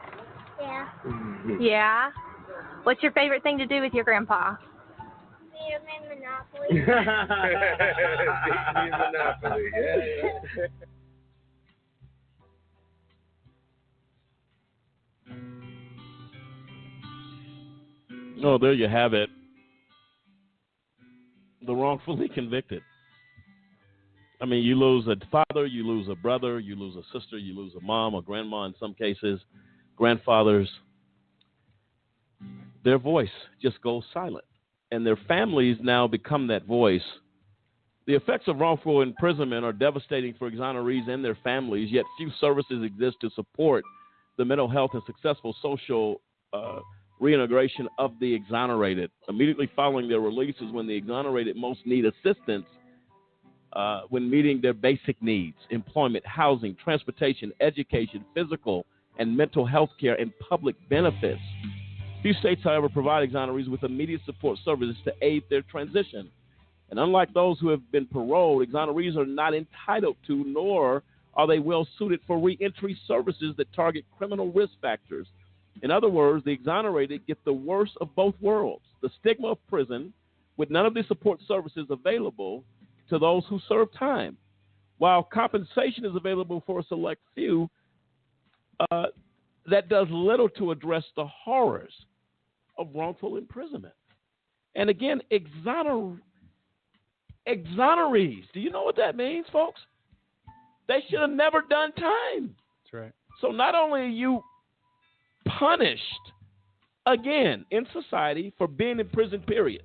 Yeah. Yeah? What's your favorite thing to do with your grandpa? Beat him in Monopoly. Beat Monopoly, yeah. Oh, there you have it. The wrongfully convicted. I mean, you lose a father, you lose a brother, you lose a sister, you lose a mom or grandma in some cases, grandfathers. Their voice just goes silent, and their families now become that voice. The effects of wrongful imprisonment are devastating for exonerees and their families, yet few services exist to support the mental health and successful social reintegration of the exonerated. Immediately following their release is when the exonerated most need assistance when meeting their basic needs: employment, housing, transportation, education, physical and mental health care, and public benefits. Few states, however, provide exonerees with immediate support services to aid their transition. And unlike those who have been paroled, exonerees are not entitled to, nor are they well suited for reentry services that target criminal risk factors. In other words, the exonerated get the worst of both worlds: the stigma of prison, with none of the support services available to those who serve time, while compensation is available for a select few. That does little to address the horrors of wrongful imprisonment. And again, exonerees. Do you know what that means, folks? They should have never done time. That's right. So not only are you punished again in society for being in prison, period,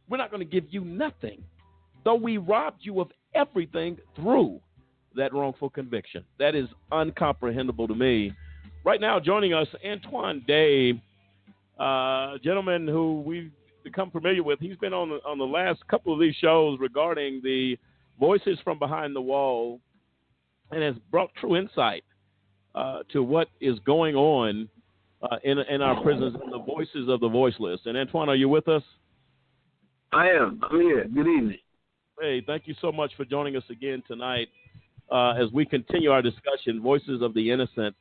we're not going to give you nothing, though we robbed you of everything through that wrongful conviction. That is incomprehensible to me. Right now, joining us, Antoine Day, gentleman who we've become familiar with. He's been on the last couple of these shows regarding the voices from behind the wall, and has brought true insight to what is going on in our prisons and the voices of the voiceless. And Antoine, are you with us? I am. I'm here. Good evening. Hey, thank you so much for joining us again tonight as we continue our discussion, Voices of the Innocent.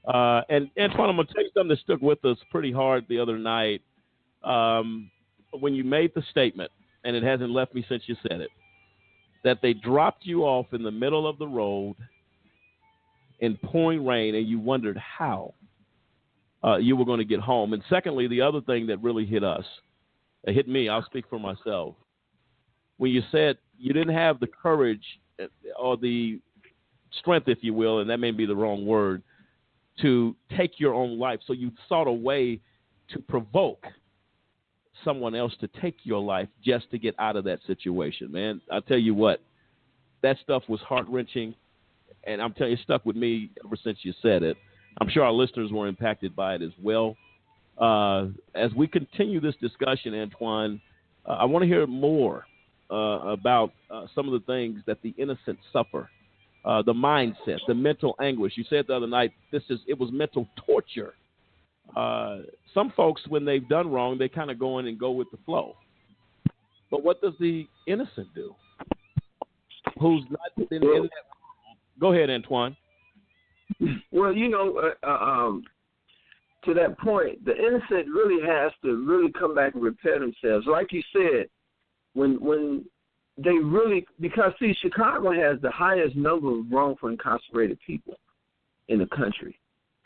And Antoine, I'm going to tell you something that stuck with us pretty hard the other night when you made the statement, and it hasn't left me since you said it, that they dropped you off in the middle of the road in pouring rain, and you wondered how you were going to get home. And secondly, the other thing that really hit us, it hit me, I'll speak for myself, when you said you didn't have the courage or the strength, if you will, and that may be the wrong word, to take your own life. So you sought a way to provoke someone else to take your life just to get out of that situation, man. I tell you what, that stuff was heart-wrenching, and I'm telling you, it stuck with me ever since you said it. I'm sure our listeners were impacted by it as well. As we continue this discussion, Antoine, I want to hear more about some of the things that the innocent suffer, the mindset, the mental anguish. You said the other night, it was mental torture. Some folks, when they've done wrong, they kind of go in and go with the flow. But what does the innocent do? Who's not in that world? Go ahead, Antoine. Well, to that point, the innocent really has to really come back and repair themselves. Like you said, when they really, because see, Chicago has the highest number of wrongfully incarcerated people in the country.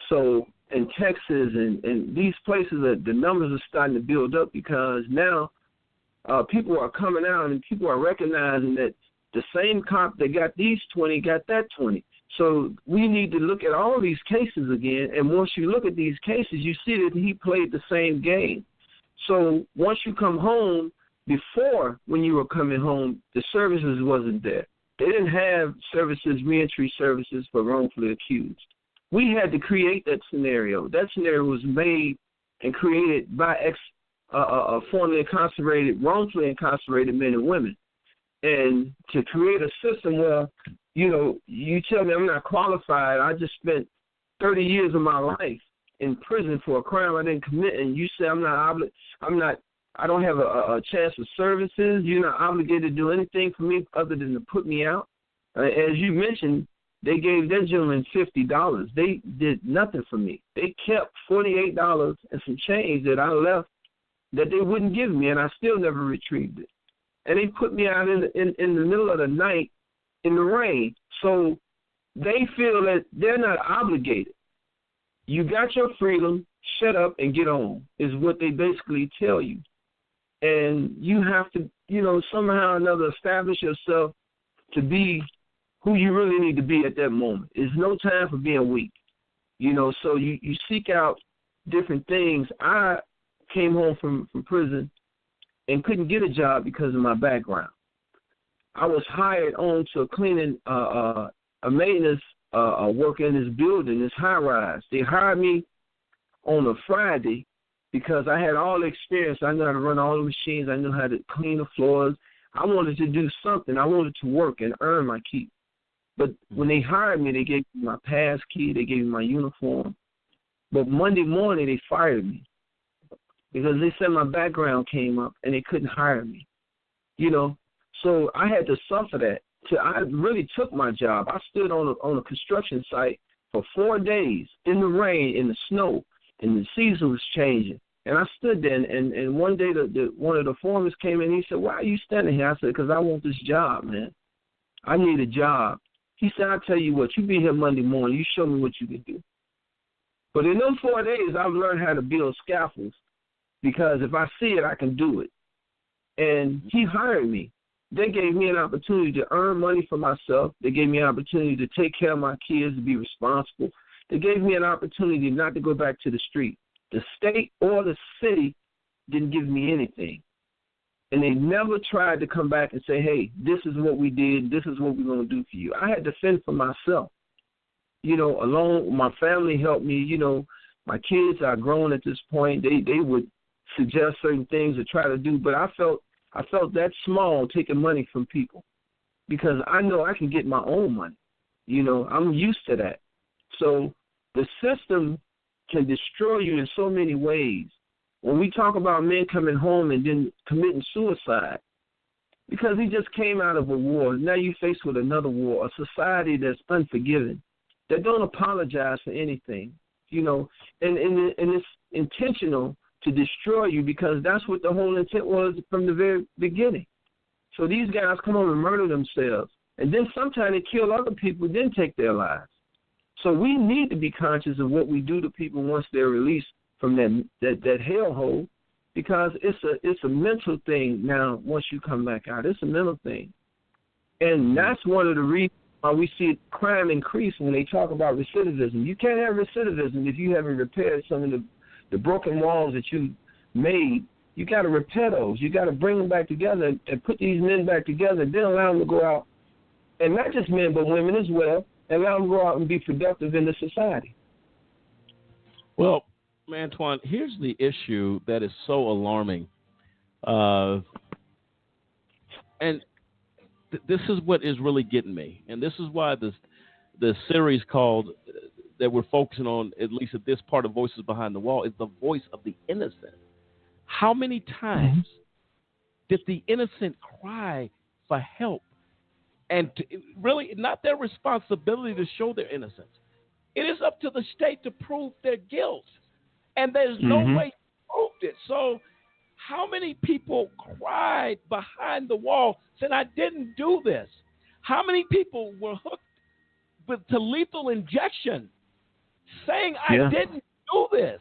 So in Texas and these places, the numbers are starting to build up because now people are coming out and people are recognizing that the same cop that got these 20 got that 20. So we need to look at all these cases again, and once you look at these cases, you see that he played the same game. So once you come home, before when you were coming home, the services wasn't there. They didn't have services, reentry services for wrongfully accused. We had to create that scenario. That scenario was made and created by formerly incarcerated, wrongfully incarcerated men and women. And to create a system where, you tell me I'm not qualified. I just spent 30 years of my life in prison for a crime I didn't commit, and you say I don't have a chance for services. You're not obligated to do anything for me other than to put me out. As you mentioned, they gave that gentleman $50. They did nothing for me. They kept $48 and some change that I left that they wouldn't give me, and I still never retrieved it. And they put me out in the middle of the night in the rain. So they feel that they're not obligated. You got your freedom, shut up and get on, is what they basically tell you. And you have to, somehow or another establish yourself to be who you really need to be at that moment. There's no time for being weak. So you seek out different things. I came home from prison and couldn't get a job because of my background. I was hired on to cleaning a maintenance work in this building, this high-rise. They hired me on a Friday because I had all the experience. I knew how to run all the machines. I knew how to clean the floors. I wanted to do something. I wanted to work and earn my keep. But when they hired me, they gave me my pass key. They gave me my uniform. But Monday morning, they fired me because they said my background came up and they couldn't hire me. So I had to suffer that. I really took my job. I stood on a construction site for 4 days in the rain, in the snow, and the season was changing. And I stood there, and one day one of the foremen came in and he said, "Why are you standing here?" I said, "Because I want this job, man. I need a job." He said, "I'll tell you what, you be here Monday morning. You show me what you can do." But in those 4 days, I've learned how to build scaffolds because if I see it, I can do it. And he hired me. They gave me an opportunity to earn money for myself. They gave me an opportunity to take care of my kids, to be responsible. They gave me an opportunity not to go back to the street. The state or the city didn't give me anything. And they never tried to come back and say, "Hey, this is what we did. This is what we're going to do for you." I had to fend for myself. Alone, my family helped me. My kids are grown at this point. They would suggest certain things to try to do, but I felt that small taking money from people because I know I can get my own money. I'm used to that. So the system can destroy you in so many ways. When we talk about men coming home and then committing suicide, because he just came out of a war. Now you're faced with another war, a society that's unforgiving, that don't apologize for anything, you know, and it's intentional to destroy you because that's what the whole intent was from the very beginning. So these guys come on and murder themselves, and then sometimes they kill other people, then take their lives. So we need to be conscious of what we do to people once they're released from that hellhole, because it's a mental thing now. Once you come back out, it's a mental thing, and that's one of the reasons why we see crime increase when they talk about recidivism. You can't have recidivism if you haven't repaired some of the broken walls that you made. You got to repair those. You got to bring them back together and put these men back together. Then allow them to go out, and not just men but women as well, and allow them to go out and be productive in the society. Well, Antoine, here's the issue that is so alarming, and this is what is really getting me, and this is why the series called that we're focusing on, at least at this part of Voices Behind the Wall, is the voice of the innocent. How many times did the innocent cry for help? And really, not their responsibility to show their innocence. It is up to the state to prove their guilt. And there's no way to prove it. So how many people cried behind the wall saying, I didn't do this? How many people were hooked to lethal injection saying, I didn't do this?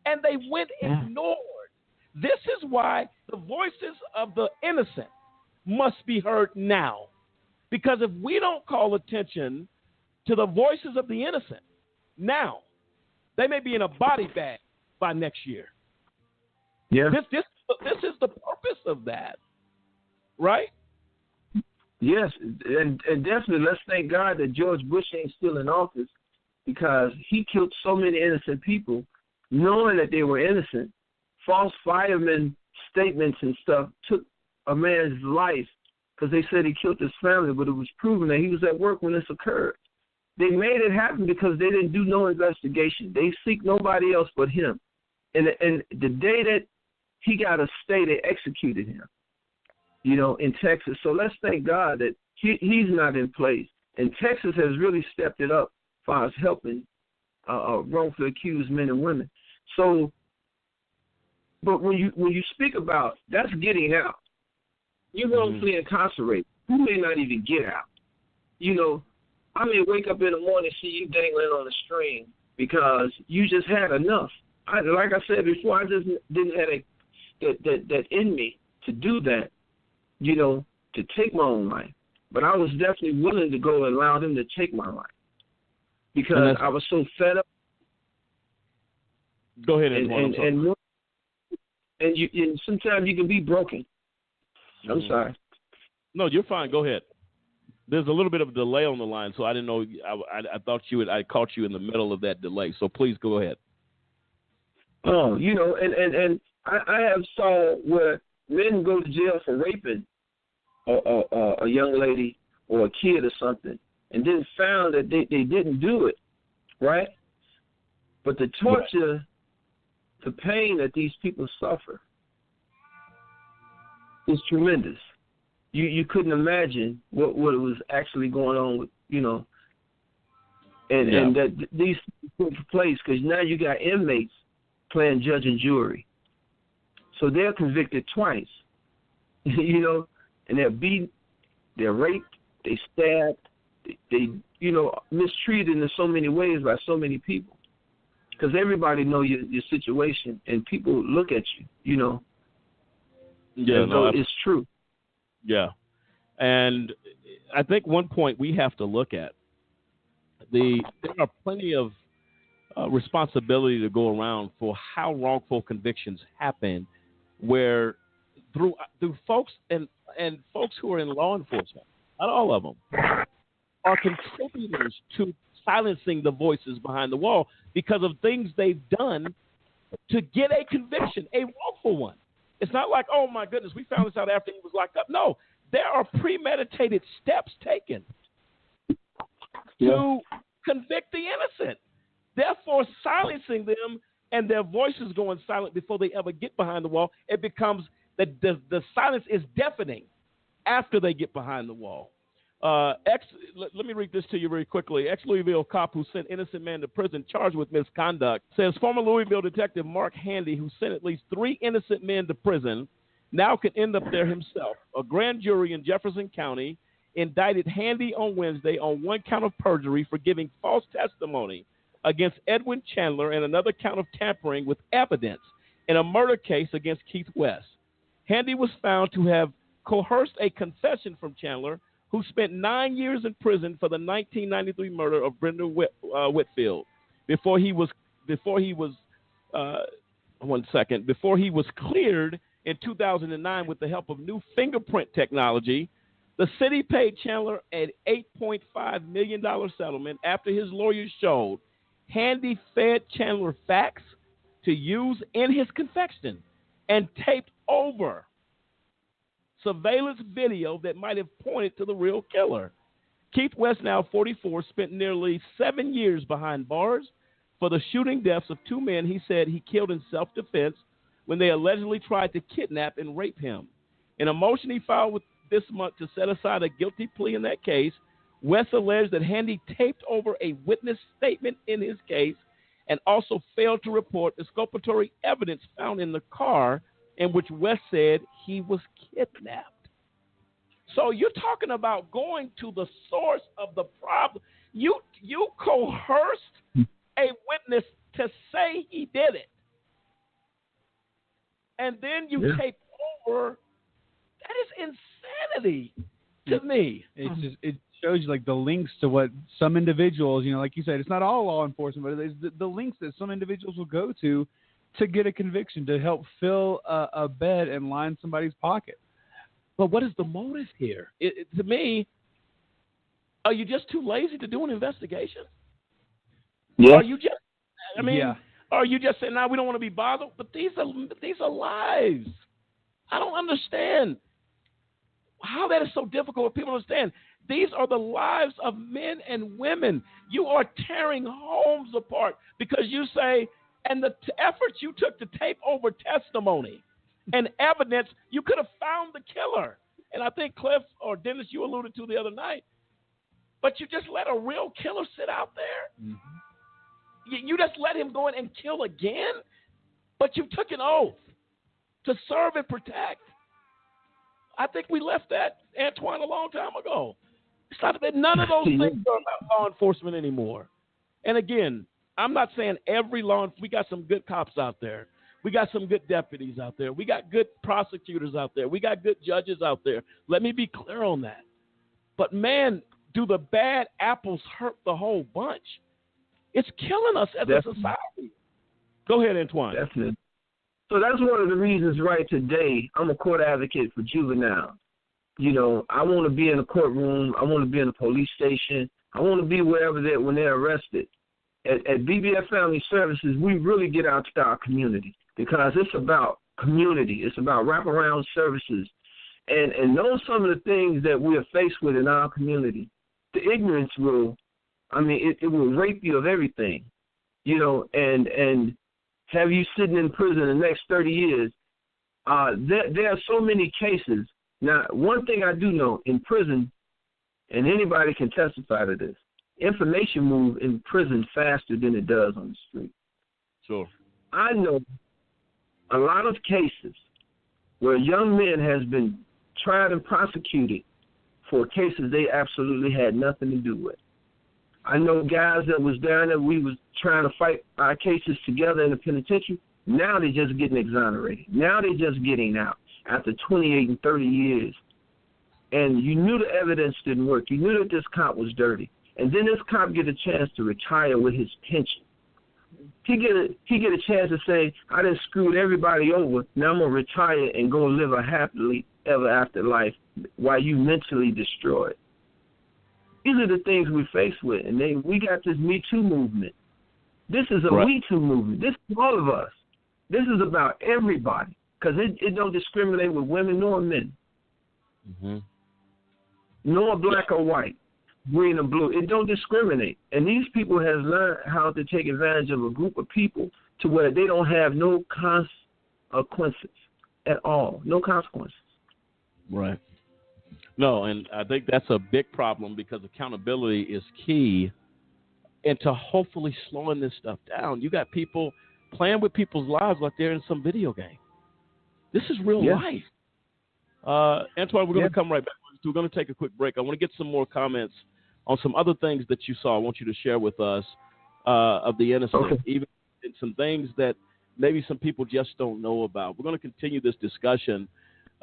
And they went ignored. This is why the voices of the innocent must be heard now. Because if we don't call attention to the voices of the innocent now, they may be in a body bag by next year. Yeah. This is the purpose of that, right? Yes, and definitely let's thank God that George Bush ain't still in office, because he killed so many innocent people knowing that they were innocent. False fireman statements and stuff took a man's life because they said he killed his family, but it was proven that he was at work when this occurred. They made it happen because they didn't do no investigation. They seek nobody else but him. And the day that he got a stay, they executed him, you know, in Texas. So let's thank God that he's not in place. And Texas has really stepped it up as far as helping wrongfully accused men and women. So, but when you speak about, that's getting out. You're wrongfully incarcerated. You may not even get out. You know, I may wake up in the morning and see you dangling on a string because you just had enough. Like I said before, I just didn't have that in me to do that, you know, to take my own life. But I was definitely willing to go and allow them to take my life because I was so fed up. Go ahead, and sometimes you can be broken. I'm sorry. No, you're fine. Go ahead. There's a little bit of a delay on the line, so I didn't know. I thought I caught you in the middle of that delay. So please go ahead. Oh, you know, and I have saw where men go to jail for raping a young lady or a kid or something, and then found that they didn't do it, right? But the torture, the pain that these people suffer is tremendous. You couldn't imagine what was actually going on with, you know, and that these took place because now you got inmates playing judge and jury. So they're convicted twice, you know, and they're beaten, they're raped, they stabbed, they you know, mistreated in so many ways by so many people because everybody know your situation and people look at you, you know. Yeah, so it's true. Yeah. And I think one point we have to look at, there are plenty of responsibility to go around for how wrongful convictions happen, where through folks and folks who are in law enforcement, not all of them, are contributors to silencing the voices behind the wall because of things they've done to get a conviction, a wrongful one. It's not like, oh, my goodness, we found this out after he was locked up. No, there are premeditated steps taken to convict the innocent, therefore silencing them and their voices going silent before they ever get behind the wall. It becomes the silence is deafening. after they get behind the wall. Let me read this to you very quickly. Ex-Louisville cop who sent innocent man to prison charged with misconduct says former Louisville detective Mark Handy, who sent at least 3 innocent men to prison, now could end up there himself. A grand jury in Jefferson County indicted Handy on Wednesday on 1 count of perjury for giving false testimony against Edwin Chandler and another count of tampering with evidence in a murder case against Keith West. Handy was found to have coerced a confession from Chandler, who spent 9 years in prison for the 1993 murder of Brenda Whitfield. Before he was cleared in 2009 with the help of new fingerprint technology, the city paid Chandler an $8.5 million settlement after his lawyers showed Handy fed Chandler facts to use in his confession and taped over surveillance video that might have pointed to the real killer. Keith West, now 44, spent nearly 7 years behind bars for the shooting deaths of 2 men he said he killed in self-defense when they allegedly tried to kidnap and rape him. In a motion he filed this month to set aside a guilty plea in that case, West alleged that Handy taped over a witness statement in his case and also failed to report exculpatory evidence found in the car in which West said he was kidnapped. So you're talking about going to the source of the problem. You coerced a witness to say he did it. And then you taped over. That is insanity to me. It shows you like the links to what some individuals, like you said, it's not all law enforcement, but it's the links that some individuals will go to get a conviction, to help fill a bed and line somebody's pocket. But what is the motive here? To me, are you just too lazy to do an investigation? Yeah. Are you just? Are you just saying, we don't want to be bothered? But these are lives. I don't understand how that is so difficult for people to understand. These are the lives of men and women. You are tearing homes apart because you say, and the efforts you took to tape over testimony and evidence, you could have found the killer. And I think Cliff or Dennis, you alluded to the other night, but you just let a real killer sit out there. Mm-hmm. You just let him go in and kill again, but you took an oath to serve and protect. I think we left that, Antoine, a long time ago. It's not that none of those things are about law enforcement anymore. And again, I'm not saying every we got some good cops out there. We got some good deputies out there. We got good prosecutors out there. We got good judges out there. Let me be clear on that. But man, do the bad apples hurt the whole bunch? It's killing us as a society. Go ahead, Antoine. Definitely. So that's one of the reasons right today I'm a court advocate for juveniles. I want to be in a courtroom. I want to be in a police station. I want to be wherever when they're arrested. At BBF Family Services, we really get out to our community because it's about community. It's about wraparound services. And know some of the things that we are faced with in our community. The ignorance will, it will rape you of everything, and have you sitting in prison the next 30 years. There are so many cases. Now, one thing I do know in prison, and anybody can testify to this, information moves in prison faster than it does on the street. Sure. I know a lot of cases where young men has been tried and prosecuted for cases they absolutely had nothing to do with. I know guys that was down there, we was trying to fight our cases together in the penitentiary. Now they're just getting exonerated. Now they're just getting out after 28 and 30 years. And you knew the evidence didn't work. You knew that this cop was dirty. And then this cop get a chance to retire with his pension. He get a chance to say, I done screwed everybody over. Now I'm going to retire and go live a happily ever after life while you mentally destroyed. These are the things we face with. And we got this Me Too movement. This is a Me Too movement. This is all of us. This is about everybody because it don't discriminate with women nor men. Mm-hmm. Nor black or white, green or blue. It don't discriminate. And these people have learned how to take advantage of a group of people to where they don't have no consequences at all. No consequences. Right. No, and I think that's a big problem because accountability is key into hopefully slowing this stuff down. You got people playing with people's lives like they're in some video game. This is real life. Antoine, we're going to come right back. We're going to take a quick break. I want to get some more comments on some other things that you saw. I want you to share with us of the innocent, even in some things that maybe some people just don't know about. We're going to continue this discussion.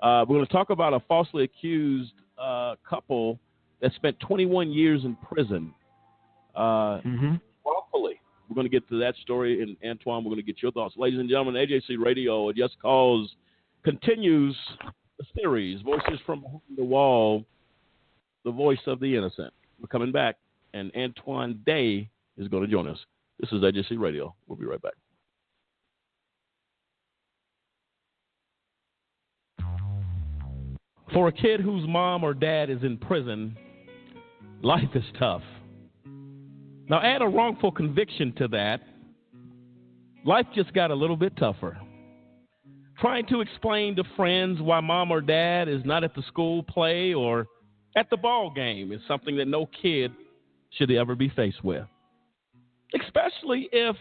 We're going to talk about a falsely accused couple that spent 21 years in prison wrongfully. We're going to get to that story, and Antoine, we're going to get your thoughts. Ladies and gentlemen, AJC Radio, Just Cause continues the series, Voices from Behind the Wall, the voice of the innocent. We're coming back, and Antoine Day is going to join us. This is AJC Radio. We'll be right back. For a kid whose mom or dad is in prison, life is tough. Now add a wrongful conviction to that. Life just got a little bit tougher. Trying to explain to friends why mom or dad is not at the school play or at the ball game is something that no kid should ever be faced with. Especially if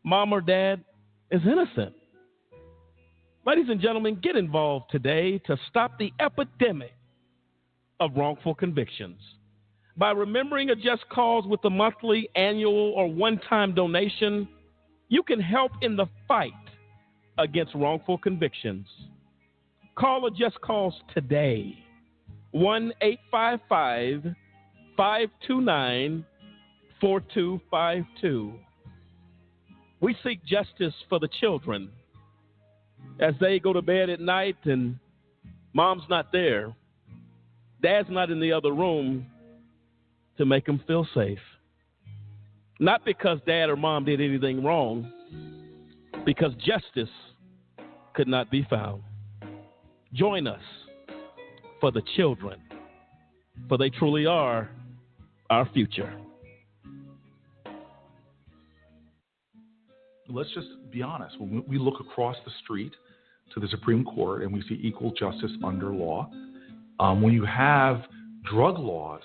mom or dad is innocent. Ladies and gentlemen, get involved today to stop the epidemic of wrongful convictions. By remembering a Just Cause with a monthly, annual, or one-time donation, you can help in the fight against wrongful convictions. Call a Just Cause today. 1-855-529-4252. We seek justice for the children as they go to bed at night and mom's not there, dad's not in the other room to make them feel safe. Not because dad or mom did anything wrong, because justice could not be found. Join us for the children, for they truly are our future. Let's just be honest. When we look across the street to the Supreme Court and we see equal justice under law, when you have drug laws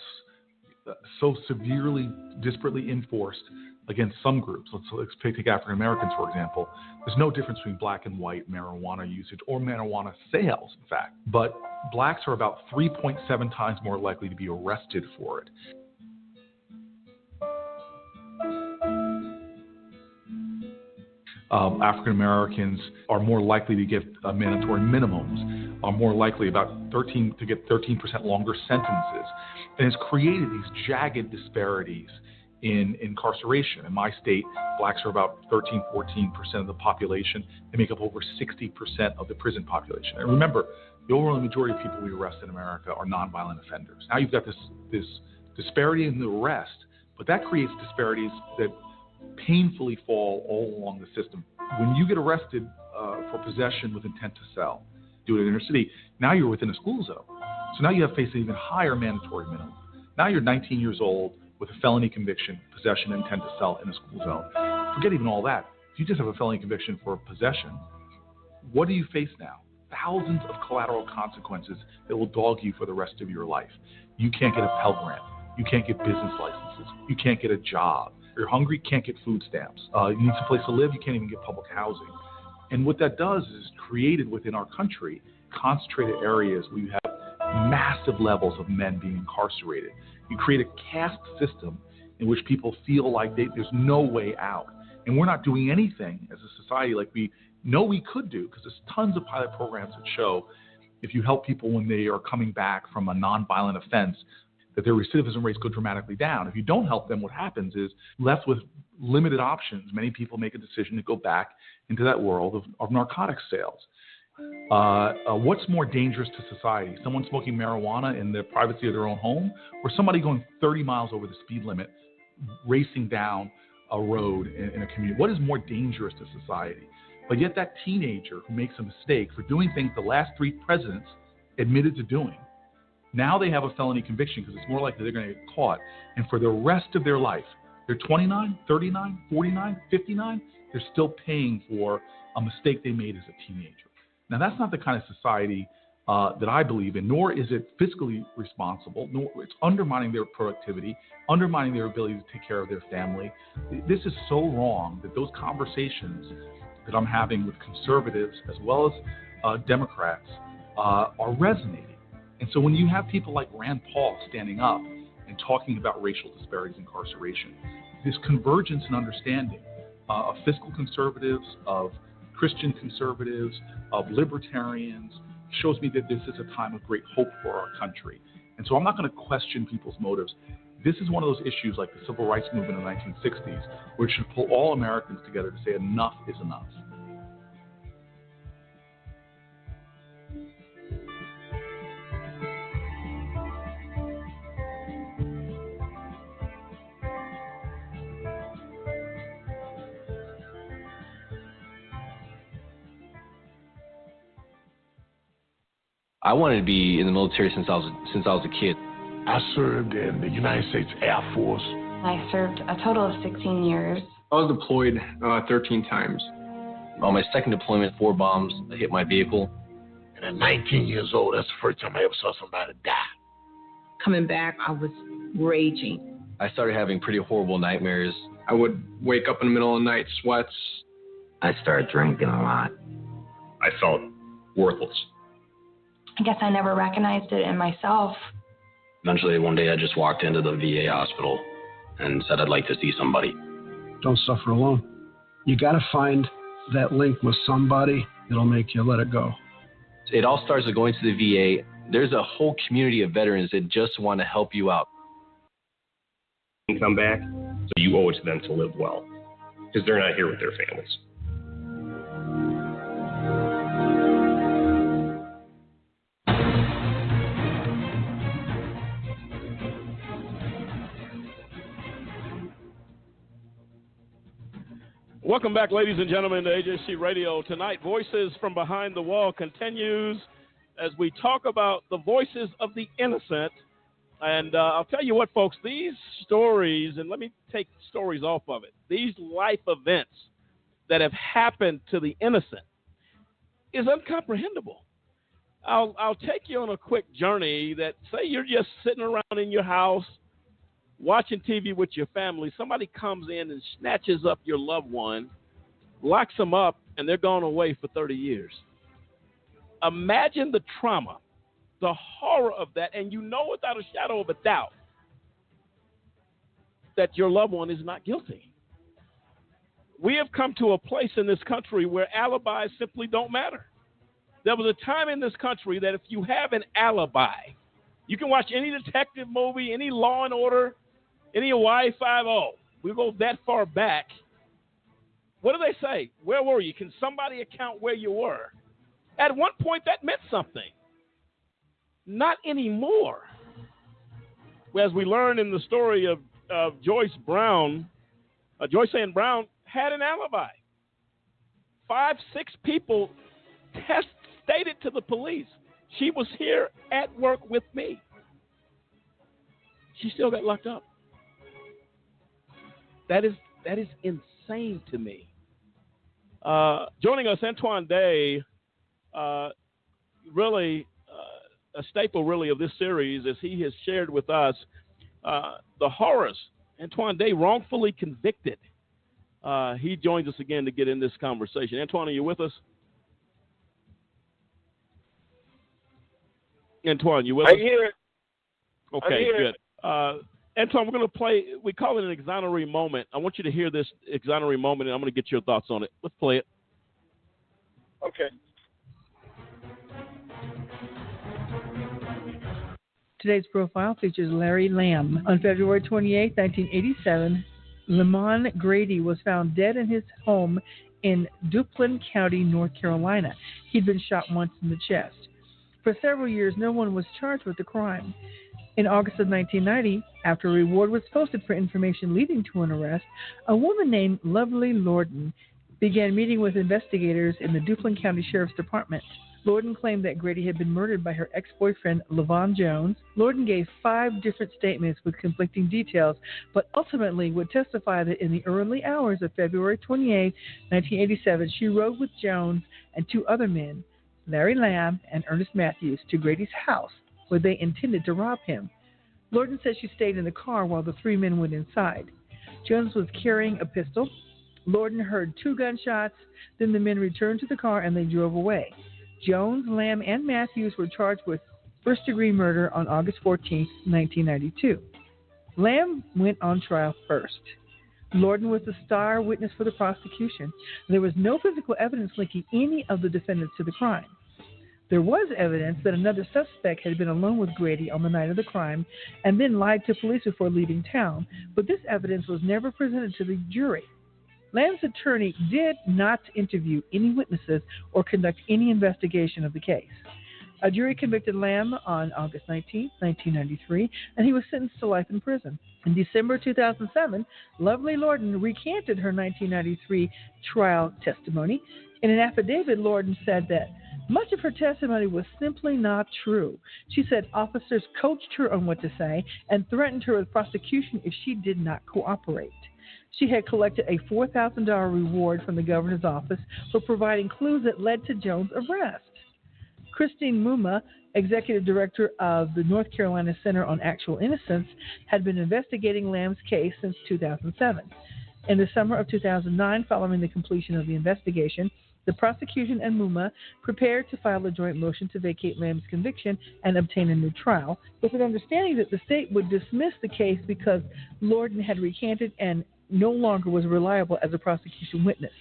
so severely, disparately enforced against some groups, let's take African Americans, for example, there's no difference between black and white marijuana usage or marijuana sales, in fact. But blacks are about 3.7 times more likely to be arrested for it. African Americans are more likely to get mandatory minimums, are more likely to get 13% longer sentences. And it's created these jagged disparities in incarceration. In my state, blacks are about 13-14% of the population. They make up over 60% of the prison population. And remember, the overwhelming majority of people we arrest in America are nonviolent offenders. Now you've got this disparity in the arrest, but that creates disparities that painfully fall all along the system. When you get arrested for possession with intent to sell, do it in inner city, now you're within a school zone. So now you have faced an even higher mandatory minimum. Now you're 19 years old with a felony conviction, possession, intent to sell in a school zone. Forget even all that. If you just have a felony conviction for possession, what do you face now? Thousands of collateral consequences that will dog you for the rest of your life. You can't get a Pell Grant. You can't get business licenses. You can't get a job. You're hungry, can't get food stamps. You need some place to live, you can't even get public housing. And what that does is created within our country concentrated areas where you have massive levels of men being incarcerated. You create a caste system in which people feel like there's no way out. And we're not doing anything as a society like we know we could do, because there's tons of pilot programs that show if you help people when they are coming back from a nonviolent offense, that their recidivism rates go dramatically down. If you don't help them, what happens is left with limited options. Many people make a decision to go back into that world of narcotics sales. What's more dangerous to society? Someone smoking marijuana in the privacy of their own home, or somebody going 30 miles over the speed limit, racing down a road in a community? What is more dangerous to society? But yet that teenager who makes a mistake for doing things the last 3 presidents admitted to doing, now they have a felony conviction because it's more likely they're going to get caught. And for the rest of their life, they're 29, 39, 49, 59, they're still paying for a mistake they made as a teenager. Now, that's not the kind of society that I believe in, nor is it fiscally responsible, nor it's undermining their productivity, undermining their ability to take care of their family. This is so wrong that those conversations that I'm having with conservatives as well as Democrats are resonating. And so when you have people like Rand Paul standing up and talking about racial disparities in incarceration, this convergence and understanding of fiscal conservatives, of Christian conservatives, of libertarians, shows me that this is a time of great hope for our country. And so I'm not going to question people's motives. This is one of those issues like the civil rights movement in the 1960s, where it should pull all Americans together to say enough is enough. I wanted to be in the military since I was a kid. I served in the United States Air Force. I served a total of 16 years. I was deployed 13 times. On my second deployment, 4 bombs hit my vehicle. And at 19 years old, that's the first time I ever saw somebody die. Coming back, I was raging. I started having pretty horrible nightmares. I would wake up in the middle of the night, sweats. I started drinking a lot. I felt worthless. I guess I never recognized it in myself. Eventually, one day, I just walked into the VA hospital and said I'd like to see somebody. Don't suffer alone. You got to find that link with somebody that'll make you let it go. It all starts with going to the VA. There's a whole community of veterans that just want to help you out. Come back, so you owe it to them to live well, because they're not here with their families. Welcome back, ladies and gentlemen, to AJC Radio. Tonight, Voices from Behind the Wall continues as we talk about the voices of the innocent. And I'll tell you what, folks, these stories, and let me take stories off of it, these life events that have happened to the innocent is incomprehensible. I'll take you on a quick journey that, say you're just sitting around in your house, watching TV with your family, somebody comes in and snatches up your loved one, locks them up, and they're gone away for 30 years. Imagine the trauma, the horror of that, and you know without a shadow of a doubt that your loved one is not guilty. We have come to a place in this country where alibis simply don't matter. There was a time in this country that if you have an alibi, you can watch any detective movie, any Law and Order, any Hawaii Five-0. We go that far back. What do they say? Where were you? Can somebody account where you were? At one point, that meant something. Not anymore. As we learn in the story of Joyce Ann Brown had an alibi. 5-6 people stated to the police, she was here at work with me. She still got locked up. That is insane to me. Joining us, Antoine Day, really a staple really of this series, as he has shared with us the horrors. Antoine Day, wrongfully convicted. He joins us again to get in this conversation. Antoine, are you with us? Antoine, you with us? I'm here. Okay, good. Antoine, we're going to play, we call it an exoneratory moment. I want you to hear this exoneratory moment, and I'm going to get your thoughts on it. Let's play it. Okay. Today's profile features Larry Lamb. On February 28, 1987, Lamont Grady was found dead in his home in Duplin County, North Carolina. He'd been shot once in the chest. For several years, no one was charged with the crime. In August of 1990, after a reward was posted for information leading to an arrest, a woman named Lovely Lorden began meeting with investigators in the Duplin County Sheriff's Department. Lorden claimed that Grady had been murdered by her ex-boyfriend, Levon Jones. Lorden gave 5 different statements with conflicting details, but ultimately would testify that in the early hours of February 28, 1987, she rode with Jones and 2 other men. Larry Lamb, and Ernest Matthews to Grady's house where they intended to rob him. Lorden said she stayed in the car while the three men went inside. Jones was carrying a pistol. Lorden heard 2 gunshots. Then the men returned to the car and they drove away. Jones, Lamb, and Matthews were charged with first-degree murder on August 14, 1992. Lamb went on trial first. Lorden was the star witness for the prosecution. There was no physical evidence linking any of the defendants to the crime. There was evidence that another suspect had been alone with Grady on the night of the crime and then lied to police before leaving town, but this evidence was never presented to the jury. Lamb's attorney did not interview any witnesses or conduct any investigation of the case. A jury convicted Lamb on August 19, 1993, and he was sentenced to life in prison. In December 2007, Lovely Lorden recanted her 1993 trial testimony. In an affidavit, Lorden said that much of her testimony was simply not true. She said officers coached her on what to say and threatened her with prosecution if she did not cooperate. She had collected a $4,000 reward from the governor's office for providing clues that led to Jones' arrest. Christine Muma, executive director of the North Carolina Center on Actual Innocence, had been investigating Lamb's case since 2007. In the summer of 2009, following the completion of the investigation, the prosecution and Muma prepared to file a joint motion to vacate Lamb's conviction and obtain a new trial, with an understanding that the state would dismiss the case because Lorden had recanted and no longer was reliable as a prosecution witness.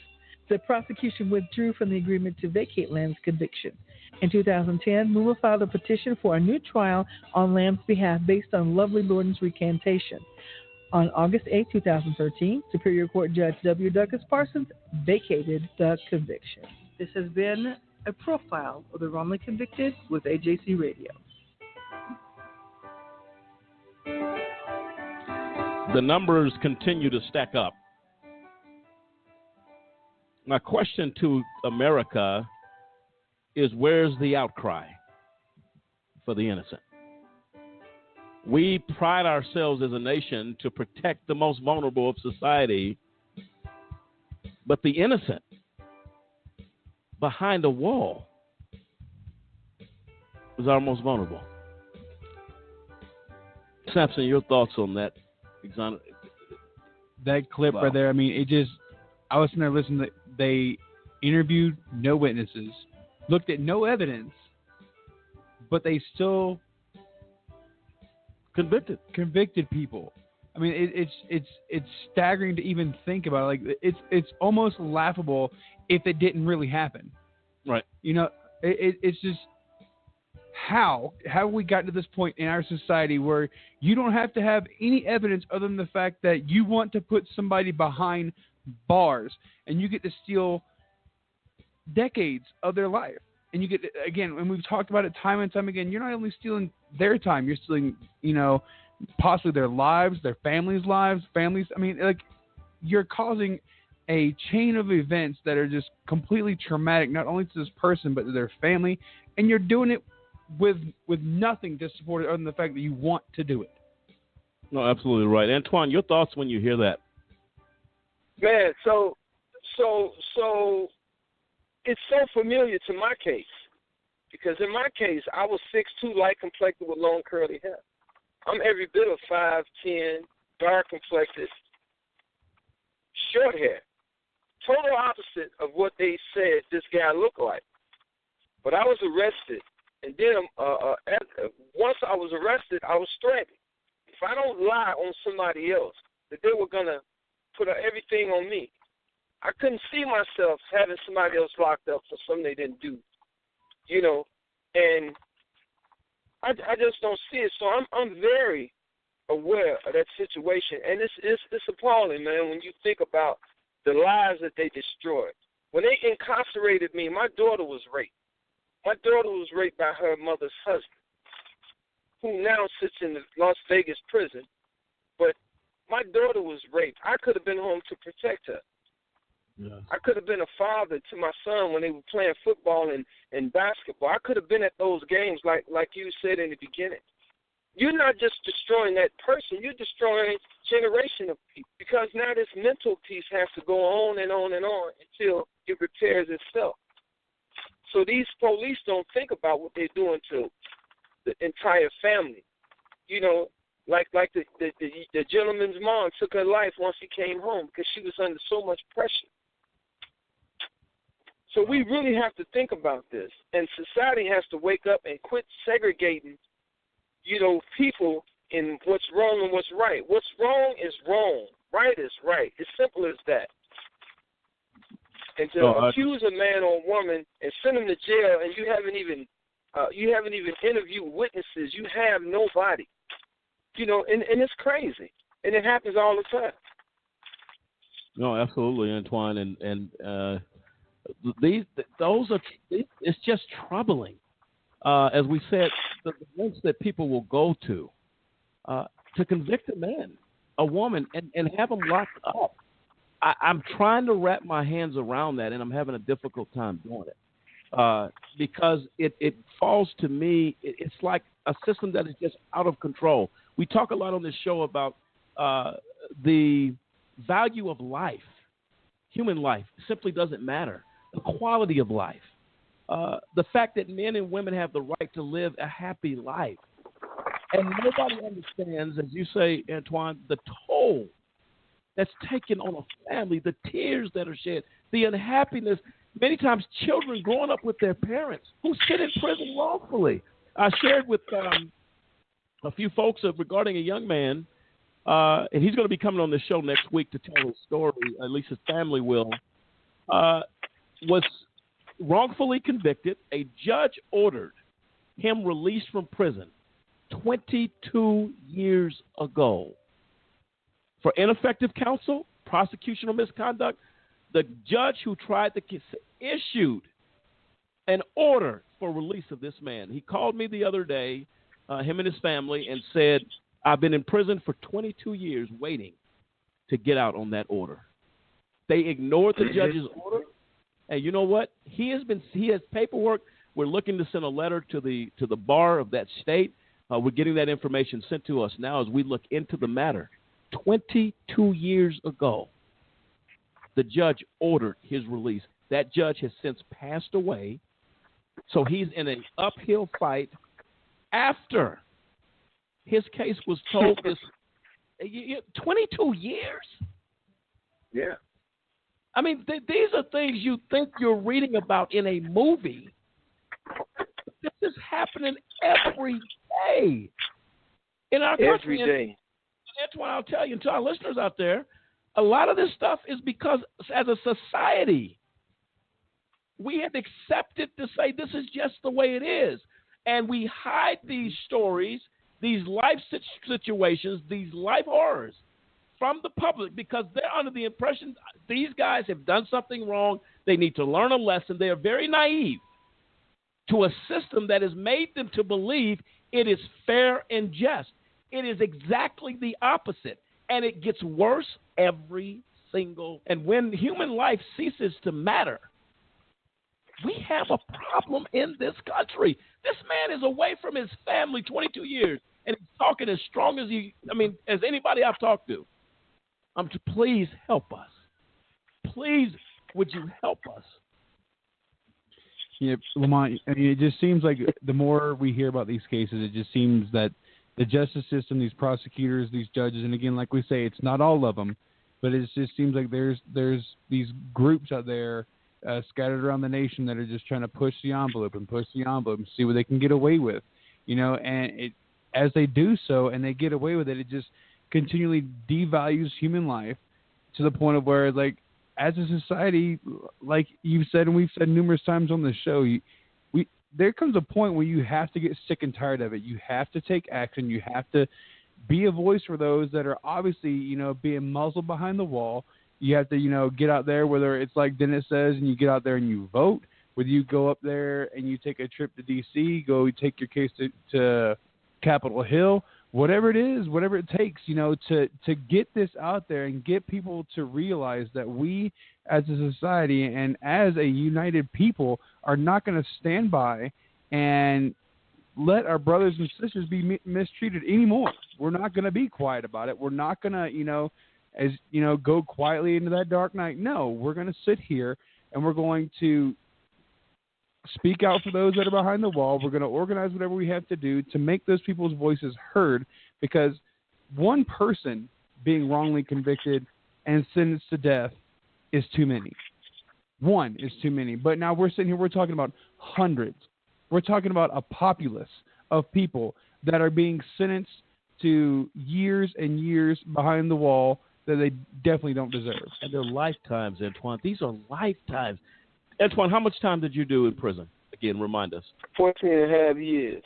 The prosecution withdrew from the agreement to vacate Lamb's conviction. In 2010, Muma filed a petition for a new trial on Lamb's behalf based on Lovely Lorden's recantation. On August 8, 2013, Superior Court Judge W. Douglas Parsons vacated the conviction. This has been a profile of the wrongly convicted with AJC Radio. The numbers continue to stack up. My question to America is, where's the outcry for the innocent? We pride ourselves as a nation to protect the most vulnerable of society, but the innocent behind a wall is our most vulnerable. Sampson, your thoughts on that? That clip right there, I mean, I was sitting there listening. They interviewed no witnesses, looked at no evidence, but they still convicted people. I mean, it's staggering to even think about it. Like, it's almost laughable if it didn't really happen. Right. You know, it's just how have we gotten to this point in our society where you don't have to have any evidence other than the fact that you want to put somebody behind bars and you get to steal decades of their life. And you get, again, and we've talked about it time and time again, you're not only stealing their time, you're stealing, possibly their lives, their families. I mean, like, you're causing a chain of events that are just completely traumatic, not only to this person, but to their family. And you're doing it with nothing to support it other than the fact that you want to do it. No, absolutely right. Antoine, your thoughts when you hear that? Man, so it's so familiar to my case, because in my case, I was 6'2", light-complected with long curly hair. I'm every bit of 5'10", dark-complected, short hair. Total opposite of what they said this guy looked like. But I was arrested, and then once I was arrested, I was threatened. If I don't lie on somebody else, that they were going to put everything on me. I couldn't see myself having somebody else locked up for something they didn't do, and I just don't see it. So I'm very aware of that situation, and it's appalling, man, when you think about the lives that they destroyed. When they incarcerated me, my daughter was raped. My daughter was raped by her mother's husband, who now sits in the Las Vegas prison. But my daughter was raped. I could have been home to protect her. Yeah. I could have been a father to my son when they were playing football and basketball. I could have been at those games like you said in the beginning. You're not just destroying that person. You're destroying a generation of people, because now this mental piece has to go on and on and on until it repairs itself. So these police don't think about what they're doing to the entire family. You know, like the gentleman's mom took her life once he came home because she was under so much pressure. So we really have to think about this, and society has to wake up and quit segregating, you know, people in what's wrong and what's right. What's wrong is wrong. Right is right. It's simple as that. And to accuse a man or a woman and send them to jail, and you haven't even interviewed witnesses. You have nobody. You know, and it's crazy, and it happens all the time. No, absolutely, Antoine, and it's just troubling. As we said, the lengths that people will go to convict a man, a woman, and have them locked up. I'm trying to wrap my hands around that, and I'm having a difficult time doing it because it falls to me. It's like a system that is just out of control. We talk a lot on this show about the value of life. Human life simply doesn't matter. The quality of life. The fact that men and women have the right to live a happy life. And nobody understands, as you say, Antoine, the toll that's taken on a family, the tears that are shed, the unhappiness. Many times children growing up with their parents who sit in prison wrongfully. I shared with a few folks regarding a young man, and he's going to be coming on the show next week to tell his story, at least his family will, was wrongfully convicted. A judge ordered him released from prison 22 years ago for ineffective counsel, prosecutorial misconduct. The judge who tried the case issued an order for release of this man. He called me the other day, him and his family, and said, I've been in prison for 22 years waiting to get out on that order. They ignored the judge's order. And you know what? He has paperwork. We're looking to send a letter to the bar of that state. We're getting that information sent to us now as we look into the matter. 22 years ago, the judge ordered his release. That judge has since passed away, so he's in an uphill fight after his case was told this 22 years? Yeah. I mean, these are things you think you're reading about in a movie. This is happening every day in our country. Every day. Antoine, I'll tell you, and to our listeners out there, a lot of this stuff is because as a society, we have accepted to say this is just the way it is. And we hide these stories, these life situations, these life horrors from the public because they're under the impression these guys have done something wrong. They need to learn a lesson. They are very naive to a system that has made them to believe it is fair and just. It is exactly the opposite, and it gets worse every single. And when human life ceases to matter, we have a problem in this country. This man is away from his family 22 years, and he's talking as strong as anybody I've talked to. Please help us. Please, would you help us? Yeah, Lamont, I mean, it just seems like the more we hear about these cases, it just seems that the justice system, these prosecutors, these judges, and again, like we say, it's not all of them, but it just seems like there's these groups out there scattered around the nation that are just trying to push the envelope and see what they can get away with, and as they do so and they get away with it, it just continually devalues human life to the point of where, like, as a society, like you've said and we've said numerous times on the show, there comes a point where you have to get sick and tired of it. You have to take action. You have to be a voice for those that are obviously, being muzzled behind the wall. You have to, get out there, whether it's like Dennis says, and you get out there and you vote, whether you go up there and you take a trip to D.C., go take your case to Capitol Hill, whatever it is, whatever it takes, to get this out there and get people to realize that we as a society and as a united people are not going to stand by and let our brothers and sisters be mistreated anymore. We're not going to be quiet about it. We're not going to, go quietly into that dark night. No, we're going to sit here and we're going to speak out for those that are behind the wall. We're going to organize whatever we have to do to make those people's voices heard, because one person being wrongly convicted and sentenced to death is too many. One is too many. But now we're sitting here, we're talking about hundreds. We're talking about a populace of people that are being sentenced to years and years behind the wall that they definitely don't deserve. And they're lifetimes, Antoine. These are lifetimes. Antoine, how much time did you do in prison? Again, remind us. 14 and a half years.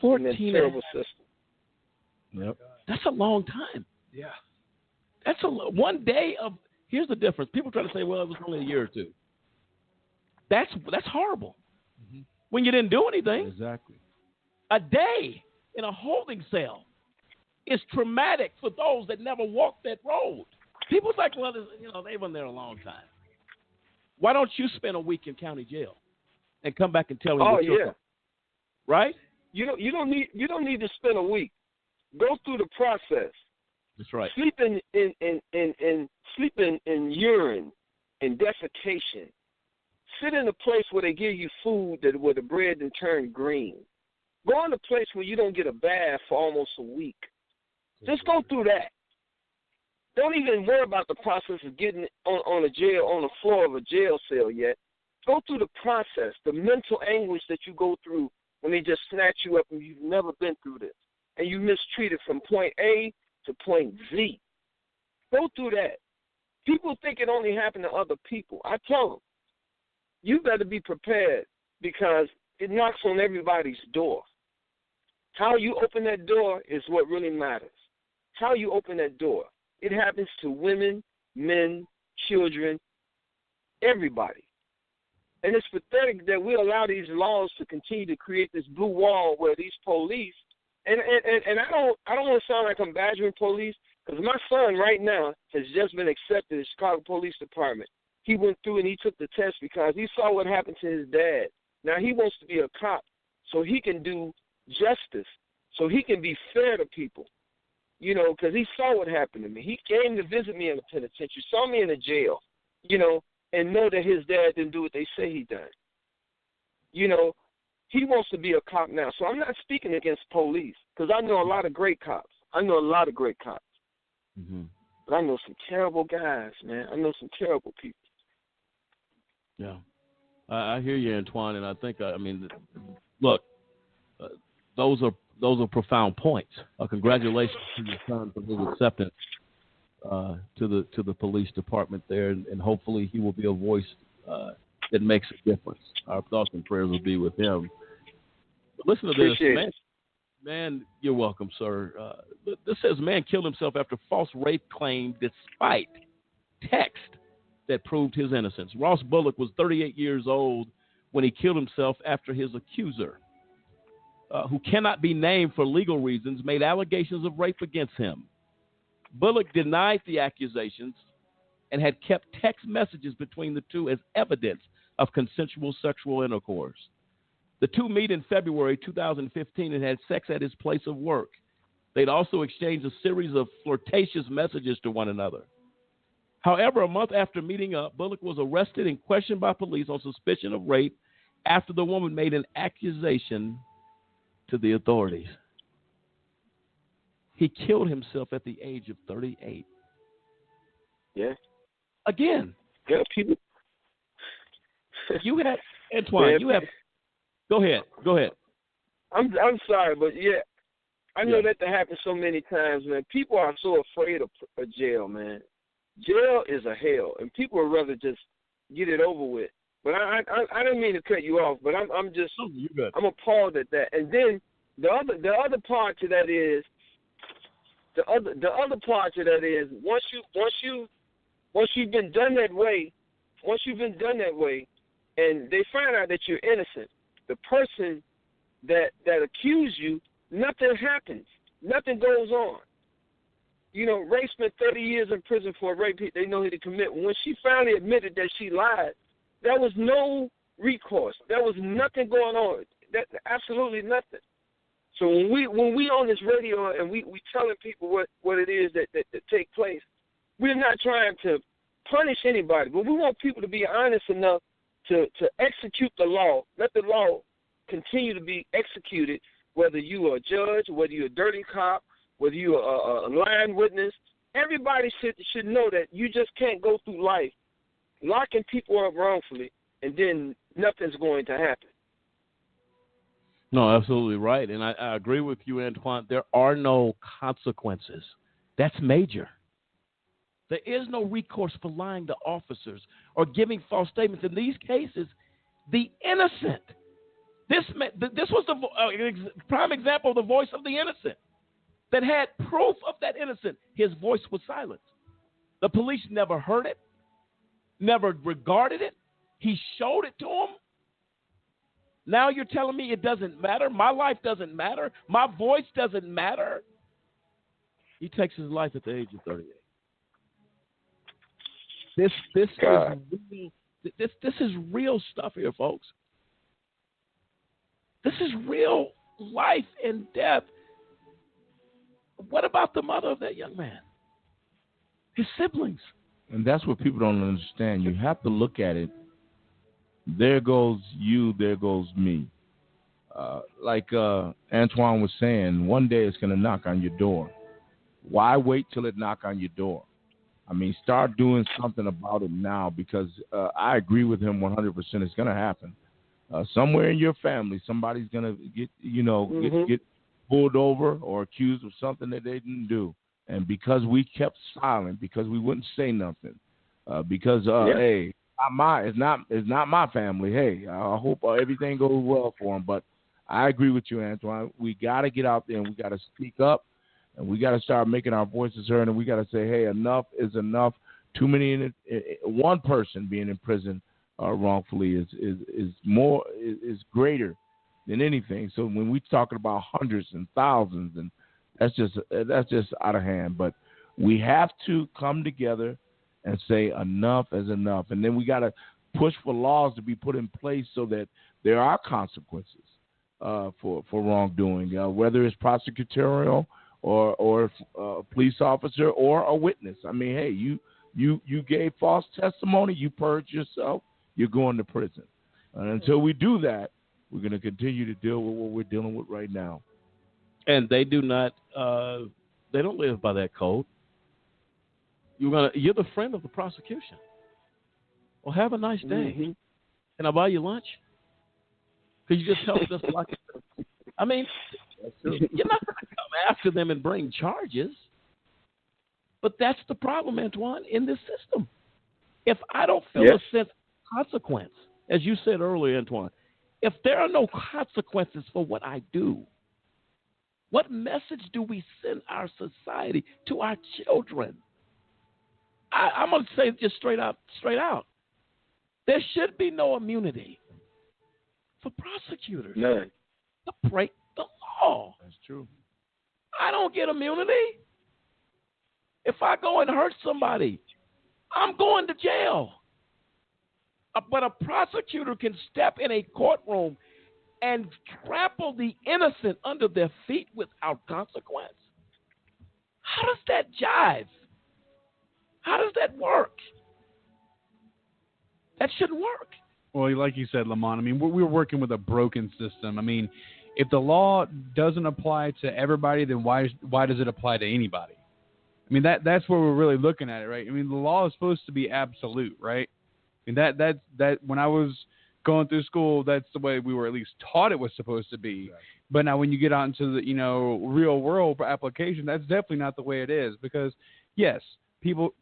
14 terrible system. Yep. That's a long time. Yeah. That's one day of. Here's the difference. People try to say, well, it was only a year or two. That's horrible. Mm-hmm. When you didn't do anything. Exactly. A day in a holding cell is traumatic for those that never walked that road. People's like, well, they've been there a long time. Why don't you spend a week in county jail and come back and tell me? Oh yeah. Right. You don't need to spend a week. Go through the process. That's right. Sleep in urine and defecation. Sit in a place where they give you food where the bread then turn green. Go in a place where you don't get a bath for almost a week. Just go through that. Don't even worry about the process of getting on the floor of a jail cell yet. Go through the process, the mental anguish that you go through when they just snatch you up and you've never been through this. And you mistreated from point A to point Z. Go through that. People think it only happened to other people. I tell them, you better be prepared because it knocks on everybody's door. How you open that door is what really matters. How you open that door. It happens to women, men, children, everybody. And it's pathetic that we allow these laws to continue to create this blue wall where these police, and I don't want to sound like I'm badgering police, because my son right now has just been accepted in the Chicago Police Department. He went through and he took the test because he saw what happened to his dad. Now he wants to be a cop so he can do justice, so he can be fair to people, because he saw what happened to me. He came to visit me in the penitentiary, saw me in the jail, and know that his dad didn't do what they say he done. He wants to be a cop now. So I'm not speaking against police because I know a lot of great cops. Mm-hmm. But I know some terrible guys, man. I know some terrible people. Yeah. I hear you, Antoine, and I think, look, those are profound points. Congratulations to your son for his acceptance to the police department there, and hopefully he will be a voice that makes a difference. Our thoughts and prayers will be with him. But listen to this, man. You're welcome, sir. This says man killed himself after false rape claim despite text that proved his innocence. Ross Bullock was 38 years old when he killed himself after his accuser, who cannot be named for legal reasons, made allegations of rape against him. Bullock denied the accusations and had kept text messages between the two as evidence of consensual sexual intercourse. The two meet in February 2015 and had sex at his place of work. They'd also exchanged a series of flirtatious messages to one another. However, a month after meeting up, Bullock was arrested and questioned by police on suspicion of rape after the woman made an accusation to the authorities. He killed himself at the age of 38. Yeah. Again. Yeah, people. You had, Antoine, Go ahead. I'm sorry, but yeah, I know that happens so many times, man. People are so afraid of jail, man. Jail is a hell, and people would rather just get it over with. But I didn't mean to cut you off, but I'm appalled at that. And then the other part to that is once you've been done that way, and they find out that you're innocent, the person that accused you, nothing happens. Nothing goes on. Ray spent 30 years in prison for a rape they know he didn't commit. When she finally admitted that she lied, there was no recourse. There was nothing going on. Absolutely nothing. So when we on this radio and we telling people what it is that take place, we're not trying to punish anybody, but we want people to be honest enough to execute the law. Let the law continue to be executed, whether you are a judge, whether you're a dirty cop, whether you're a lying witness. Everybody should know that you just can't go through life locking people up wrongfully and then nothing's going to happen. No, absolutely right. And I agree with you, Antoine. There are no consequences. That's major. There is no recourse for lying to officers or giving false statements. In these cases, the innocent. This was the prime example of the voice of the innocent that had proof of that innocent. His voice was silenced. The police never heard it, never regarded it. He showed it to them. Now you're telling me it doesn't matter? My life doesn't matter? My voice doesn't matter? He takes his life at the age of 38. This is real stuff here, folks. This is real life and death. What about the mother of that young man? His siblings. And that's what people don't understand. You have to look at it. There goes you, there goes me. Like Antoine was saying, one day it's going to knock on your door. Why wait till it knock on your door? I mean, start doing something about it now, because I agree with him 100%. It's going to happen. Somewhere in your family, somebody's going to get pulled over or accused of something that they didn't do. And because we kept silent, because we wouldn't say nothing, because hey, it's not my family. Hey, I hope everything goes well for them. But I agree with you, Antoine. We got to get out there and we got to speak up, and we got to start making our voices heard, and we got to say, hey, enough is enough. Too many, one person being in prison wrongfully is greater than anything. So when we're talking about hundreds and thousands, and that's just out of hand. But we have to come together and say enough is enough, and then we got to push for laws to be put in place so that there are consequences for wrongdoing, whether it's prosecutorial or a police officer or a witness. I mean, hey, you gave false testimony, you purged yourself, you're going to prison. And until we do that, we're going to continue to deal with what we're dealing with right now. And they do not. They don't live by that code. You're the friend of the prosecution. Well, have a nice day. Mm-hmm. Can I buy you lunch? Because you just helped us lock it. I mean, you're not going to come after them and bring charges. But that's the problem, Antoine, in this system. If I don't feel a sense of consequence, as you said earlier, Antoine, if there are no consequences for what I do, what message do we send our society to our children? I'm going to say just straight out. There should be no immunity for prosecutors to break the law. That's true. I don't get immunity. If I go and hurt somebody, I'm going to jail. But a prosecutor can step in a courtroom and trample the innocent under their feet without consequence. How does that jive? How does that work? That shouldn't work. Well, like you said, Lamont, I mean, we're working with a broken system. I mean, if the law doesn't apply to everybody, then why does it apply to anybody? I mean, that's where we're really looking at it, right? I mean, the law is supposed to be absolute, right? I mean, that when I was going through school, that's the way we were at least taught it was supposed to be. Right. But now when you get out into the, real world application, that's definitely not the way it is, because yes, people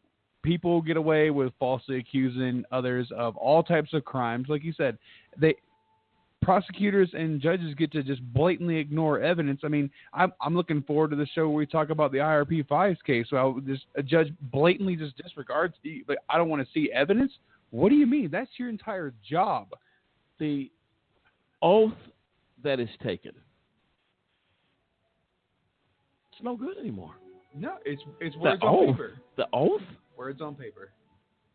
get away with falsely accusing others of all types of crimes. Like you said, prosecutors and judges get to just blatantly ignore evidence. I mean, I'm looking forward to the show where we talk about the IRP5's case. So a judge blatantly just disregards I don't want to see evidence. What do you mean? That's your entire job. The oath that is taken, it's no good anymore. No, it's words on paper. The oath? Words on paper.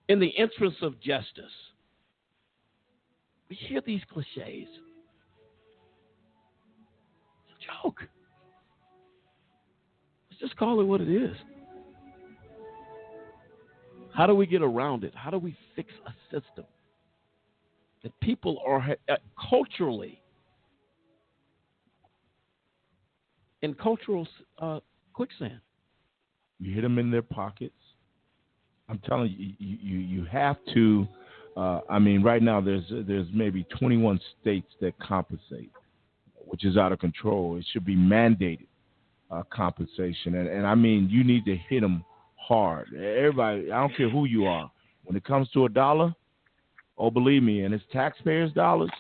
In the interest of justice. We hear these cliches. It's a joke. Let's just call it what it is. How do we get around it? How do we fix a system that people are culturally in cultural quicksand. You hit them in their pockets. I'm telling you, you have to. Right now there's maybe 21 states that compensate, which is out of control. It should be mandated compensation, and you need to hit them hard. Everybody, I don't care who you are. When it comes to a dollar, oh, believe me, and it's taxpayers' dollars.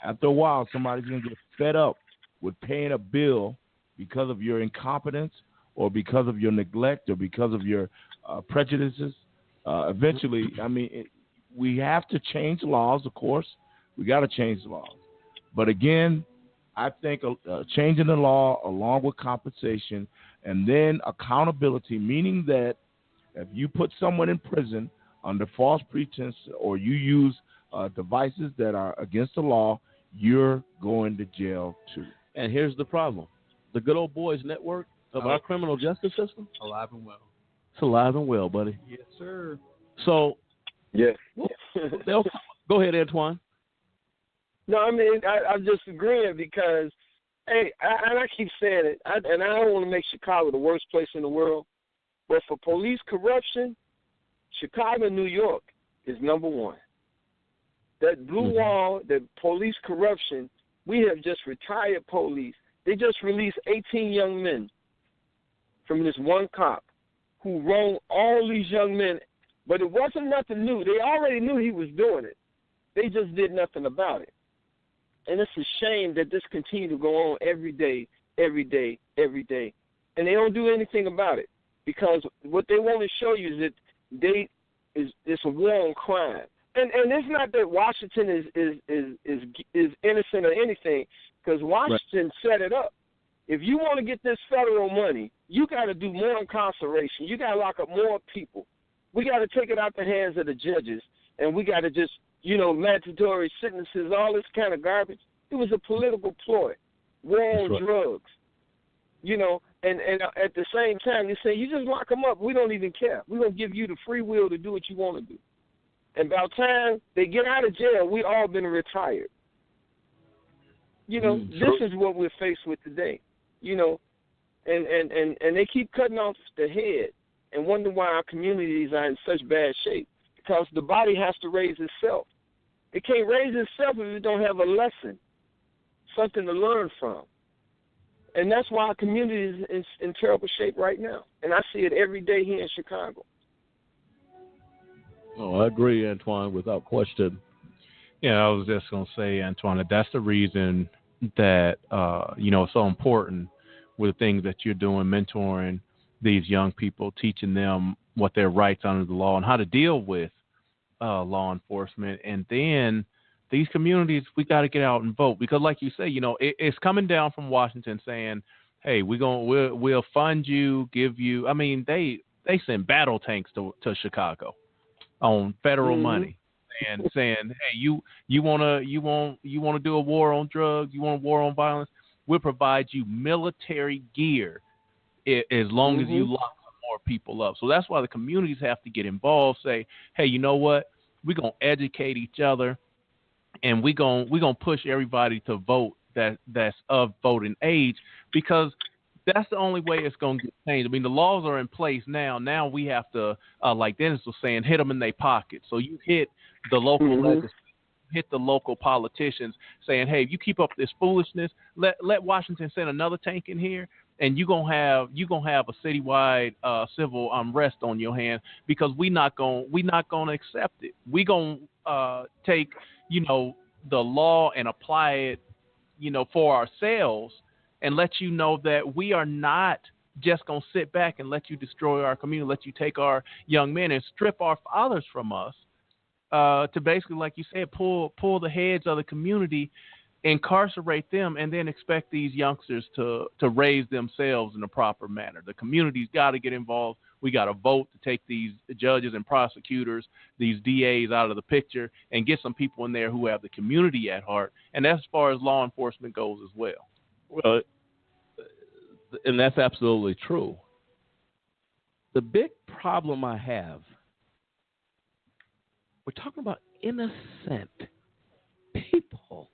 After a while, somebody's gonna get fed up with paying a bill because of your incompetence, or because of your neglect, or because of your prejudices. Eventually, we have to change laws, of course. We got to change the laws. But again, I think changing the law along with compensation and then accountability, meaning that if you put someone in prison under false pretense or you use devices that are against the law, you're going to jail too. And here's the problem. The good old boys network of our criminal justice system? Alive and well. It's alive and well, buddy. Yes, sir. So, yes. Go ahead, Antoine. No, I'm just agreeing because, hey, I keep saying it, and I don't want to make Chicago the worst place in the world, but for police corruption, Chicago and New York is number one. That blue wall, that police corruption, we have just retired police. They just released 18 young men from this one cop who wronged all these young men, but it wasn't nothing new. They already knew he was doing it. They just did nothing about it. And it's a shame that this continues to go on every day, every day, every day. And they don't do anything about it because what they want to show you is that it's a war on crime. And it's not that Washington is innocent or anything, because Washington set it up. If you want to get this federal money, you got to do more incarceration. You got to lock up more people. We got to take it out the hands of the judges, and we got to just, mandatory sentences, all this kind of garbage. It was a political ploy, war on drugs, and at the same time, they say, you just lock them up. We don't even care. We're going to give you the free will to do what you want to do. And by the time they get out of jail, we all been retired. This is what we're faced with today. And they keep cutting off the head and wonder why our communities are in such bad shape, because the body has to raise itself. It can't raise itself if it don't have a lesson, something to learn from. And that's why our community is in terrible shape right now. And I see it every day here in Chicago. Oh, I agree, Antoine, without question. Yeah, I was just going to say, Antoine, that's the reason that, it's so important with the things that you're doing, mentoring these young people, teaching them what their rights under the law and how to deal with law enforcement. And then these communities, we got to get out and vote, because like you say, it's coming down from Washington saying, hey, we'll fund you, give you, they send battle tanks to Chicago on federal money, and saying, hey, you want to do a war on drugs, you want a war on violence, we'll provide you military gear as long as you lock some more people up. So that's why the communities have to get involved, say, hey, you know what, we're going to educate each other, and we're gonna push everybody to vote that's of voting age, because that's the only way it's going to get changed. The laws are in place now. Now we have to, like Dennis was saying, hit them in their pockets. So you hit the local legislators, hit the local politicians, saying, hey, if you keep up this foolishness, let Washington send another tank in here, and you're gonna have a citywide civil unrest on your hands, because we're not gonna accept it. We're gonna take the law and apply it for ourselves, and let you know that we are not just going to sit back and let you destroy our community, let you take our young men and strip our fathers from us, to basically, like you said, pull the heads of the community, incarcerate them, and then expect these youngsters to raise themselves in a proper manner. The community's got to get involved. We got to vote to take these judges and prosecutors, these DAs out of the picture, and get some people in there who have the community at heart. And that's as far as law enforcement goes as well. Well, and that's absolutely true. The big problem I have, we're talking about innocent people.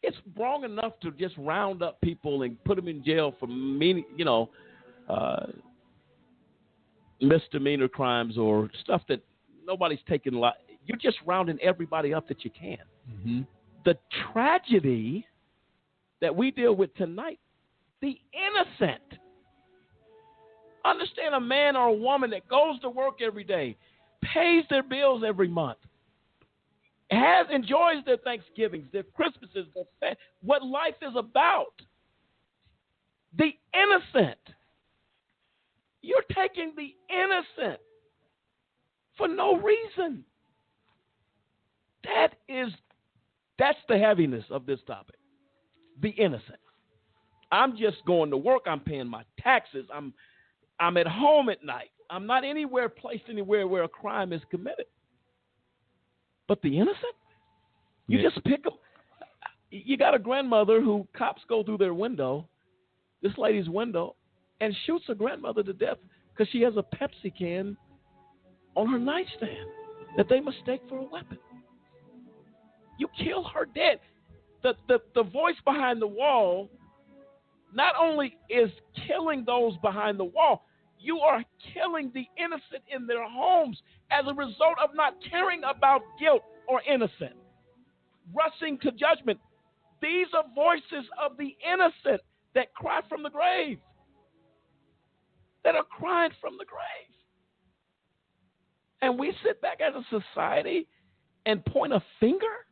It's wrong enough to just round up people and put them in jail for misdemeanor crimes or stuff that nobody's taking. You're just rounding everybody up that you can. Mm-hmm. The tragedy that we deal with tonight, the innocent. Understand a man or a woman that goes to work every day, pays their bills every month, enjoys their Thanksgivings, their Christmases, what life is about. The innocent. You're taking the innocent for no reason. That's the heaviness of this topic. The innocent. I'm just going to work. I'm paying my taxes. I'm at home at night. I'm not placed anywhere where a crime is committed. But the innocent? You just pick them. You got a grandmother who cops go through their window, this lady's window, and shoots her grandmother to death because she has a Pepsi can on her nightstand that they mistake for a weapon. You kill her dead. The voice behind the wall not only is killing those behind the wall, you are killing the innocent in their homes as a result of not caring about guilt or innocent. Rushing to judgment. These are voices of the innocent that cry from the grave. That are crying from the grave. And we sit back as a society and point a finger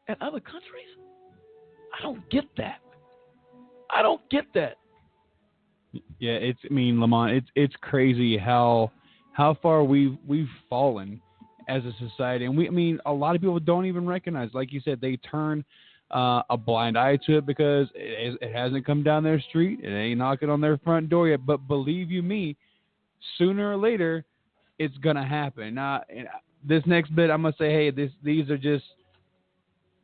at other countries? I don't get that. I don't get that. Yeah, Lamont, it's crazy how far we've fallen as a society, and a lot of people don't even recognize. Like you said, they turn a blind eye to it because it hasn't come down their street, it ain't knocking on their front door yet. But believe you me, sooner or later, it's gonna happen. Now, this next bit, I'm gonna say, hey, this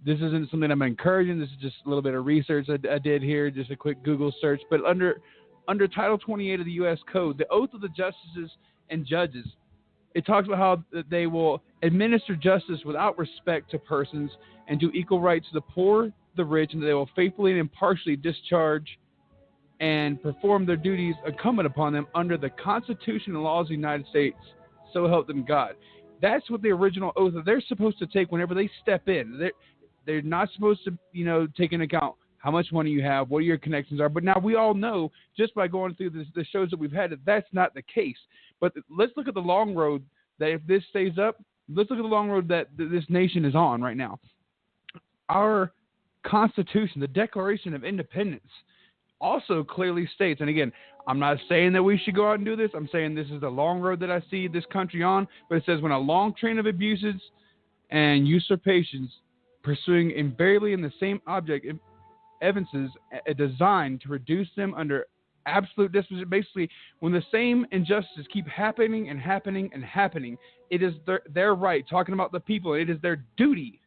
isn't something I'm encouraging. This is just a little bit of research I did here, just a quick Google search. But under Title 28 of the U.S. Code, the oath of the justices and judges, it talks about how they will administer justice without respect to persons and do equal rights to the poor, the rich, and they will faithfully and impartially discharge and perform their duties incumbent upon them under the Constitution and laws of the United States. So help them God. That's what the original oath that they're supposed to take whenever they step in. They're not supposed to, take into account how much money you have, what your connections are. But now we all know, just by going through the shows that we've had, that that's not the case. But let's look at the long road that if this stays up, let's look at the long road that this nation is on right now. Our Constitution, the Declaration of Independence, also clearly states, and again, I'm not saying that we should go out and do this. I'm saying this is the long road that I see this country on. But it says, when a long train of abuses and usurpations pursuing invariably in the same object evinces a design to reduce them under absolute disposition. Basically, when the same injustices keep happening and happening and happening, it is their right, talking about the people, it is their duty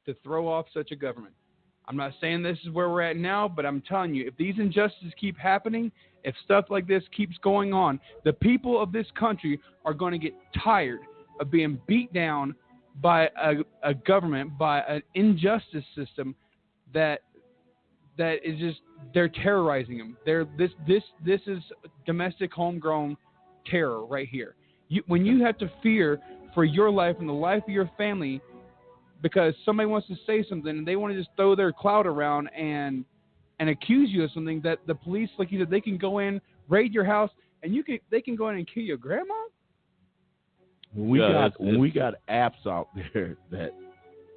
to throw off such a government. I'm not saying this is where we're at now, but I'm telling you, if these injustices keep happening, if stuff like this keeps going on, the people of this country are going to get tired of being beat down by a government, by an injustice system that is just, they're terrorizing them. This is domestic homegrown terror right here. When you have to fear for your life and the life of your family because somebody wants to say something and they want to just throw their clout around and accuse you of something, that the police, like you said, they can go in, raid your house, and they can go in and kill your grandma. We got apps out there that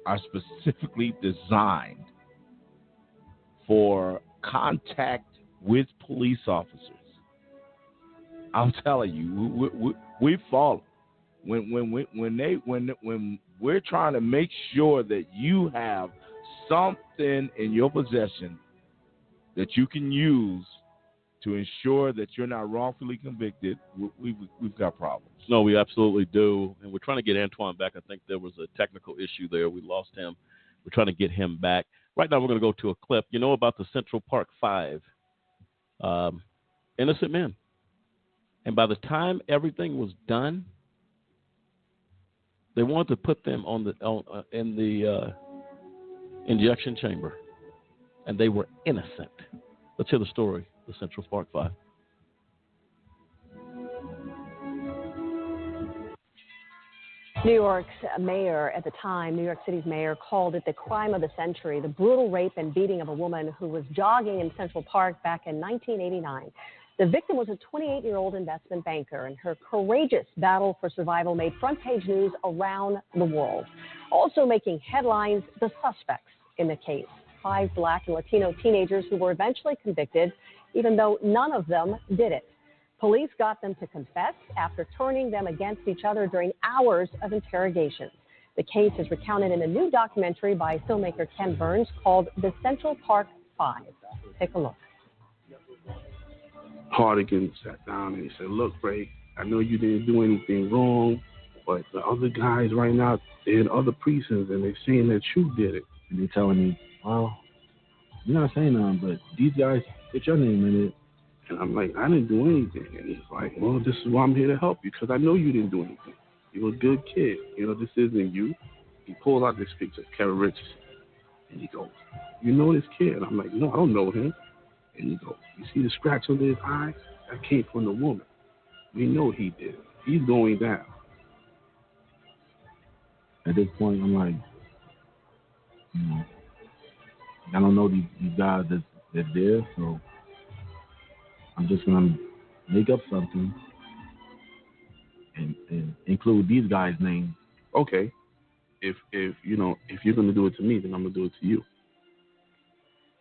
are specifically designed for contact with police officers. I'm telling you, we've fallen. When we're trying to make sure that you have something in your possession that you can use to ensure that you're not wrongfully convicted, we've got problems. No, we absolutely do. And we're trying to get Antoine back. I think there was a technical issue there. We lost him. We're trying to get him back. Right now we're going to go to a clip. You know about the Central Park 5? Innocent men. And by the time everything was done, They wanted to put them in the injection chamber, and they were innocent. Let's hear the story, the Central Park Five. New York's mayor at the time, New York City's mayor, called it the crime of the century, the brutal rape and beating of a woman who was jogging in Central Park back in 1989. The victim was a 28-year-old investment banker, and her courageous battle for survival made front-page news around the world. Also making headlines, the suspects in the case, 5 Black and Latino teenagers who were eventually convicted, even though none of them did it. Police got them to confess after turning them against each other during hours of interrogations. The case is recounted in a new documentary by filmmaker Ken Burns called The Central Park Five. Take a look. Hardigan sat down and he said, look, Ray, I know you didn't do anything wrong, but the other guys right now, they're in other precincts and they're saying that you did it. And they're telling me, well, you're not saying nothing, but these guys put your name in it. And I'm like, I didn't do anything. And he's like, well, this is why I'm here to help you, because I know you didn't do anything. You're a good kid. You know, this isn't you. He pulls out this picture of Kevin Richardson. And he goes, you know this kid? And I'm like, no, I don't know him. And he goes, you see the scratch under his eye? That came from the woman. We know he did it. He's going down. At this point, I'm like, I don't know these guys that's there, so I'm just going to make up something and include these guys' names. Okay. If you're going to do it to me, then I'm going to do it to you.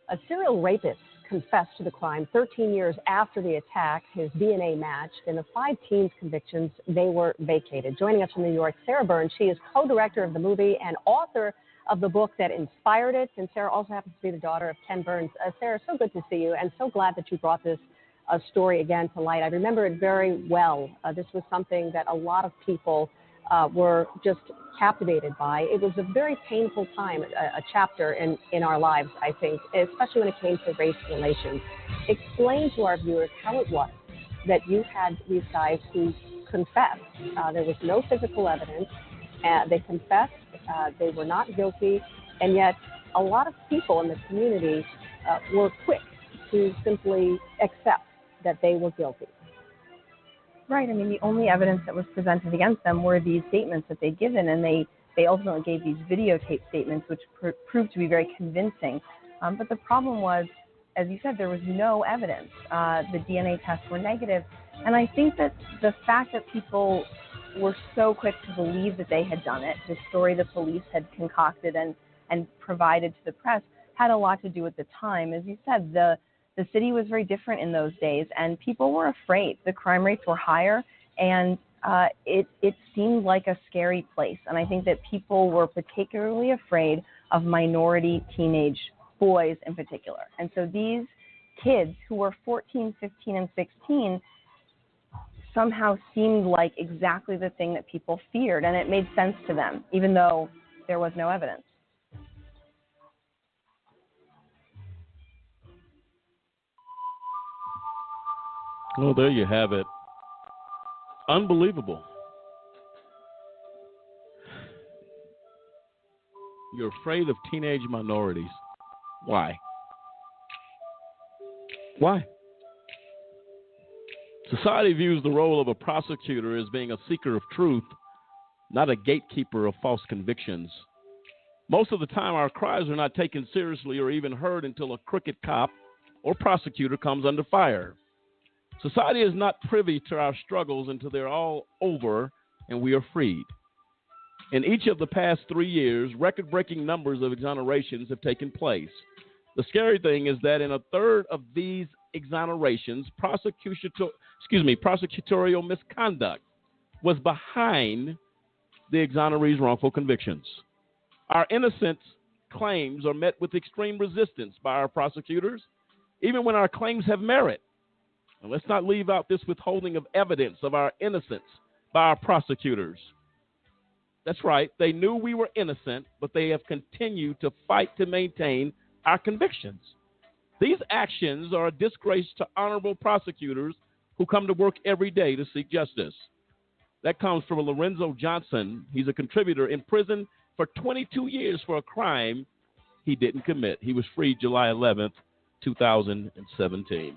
A serial rapist confessed to the crime 13 years after the attack. His DNA matched, and the 5 teens' convictions, they were vacated. Joining us from New York, Sarah Burns. She is co-director of the movie and author of the book that inspired it. And Sarah also happens to be the daughter of Ken Burns. Sarah, so good to see you, and so glad that you brought this story again to light. I remember it very well. This was something that a lot of people were just captivated by. It was a very painful time, a chapter in our lives, I think, especially when it came to race relations. Explain to our viewers how it was that you had these guys who confessed. There was no physical evidence. They confessed. They were not guilty. And yet a lot of people in the community were quick to simply accept that they were guilty. Right. I mean, the only evidence that was presented against them were these statements that they'd given, and they ultimately gave these videotape statements, which proved to be very convincing. But the problem was, as you said, there was no evidence. The DNA tests were negative. And I think that the fact that people were so quick to believe that they had done it, the story the police had concocted and provided to the press, had a lot to do with the time. As you said, the city was very different in those days, and people were afraid. The crime rates were higher, and it seemed like a scary place. And I think that people were particularly afraid of minority teenage boys in particular. And so these kids who were 14, 15, and 16 somehow seemed like exactly the thing that people feared, and it made sense to them, even though there was no evidence. Well, there you have it. Unbelievable. You're afraid of teenage minorities. Why? Why? Society views the role of a prosecutor as being a seeker of truth, not a gatekeeper of false convictions. Most of the time, our cries are not taken seriously or even heard until a crooked cop or prosecutor comes under fire. Society is not privy to our struggles until they're all over and we are freed. In each of the past 3 years, record-breaking numbers of exonerations have taken place. The scary thing is that in a third of these exonerations, prosecutorial misconduct was behind the exonerees' wrongful convictions. Our innocence claims are met with extreme resistance by our prosecutors, even when our claims have merit. And let's not leave out this withholding of evidence of our innocence by our prosecutors. That's right. They knew we were innocent, but they have continued to fight to maintain our convictions. These actions are a disgrace to honorable prosecutors who come to work every day to seek justice. That comes from Lorenzo Johnson. He's a contributor in prison for 22 years for a crime he didn't commit. He was freed July 11th, 2017.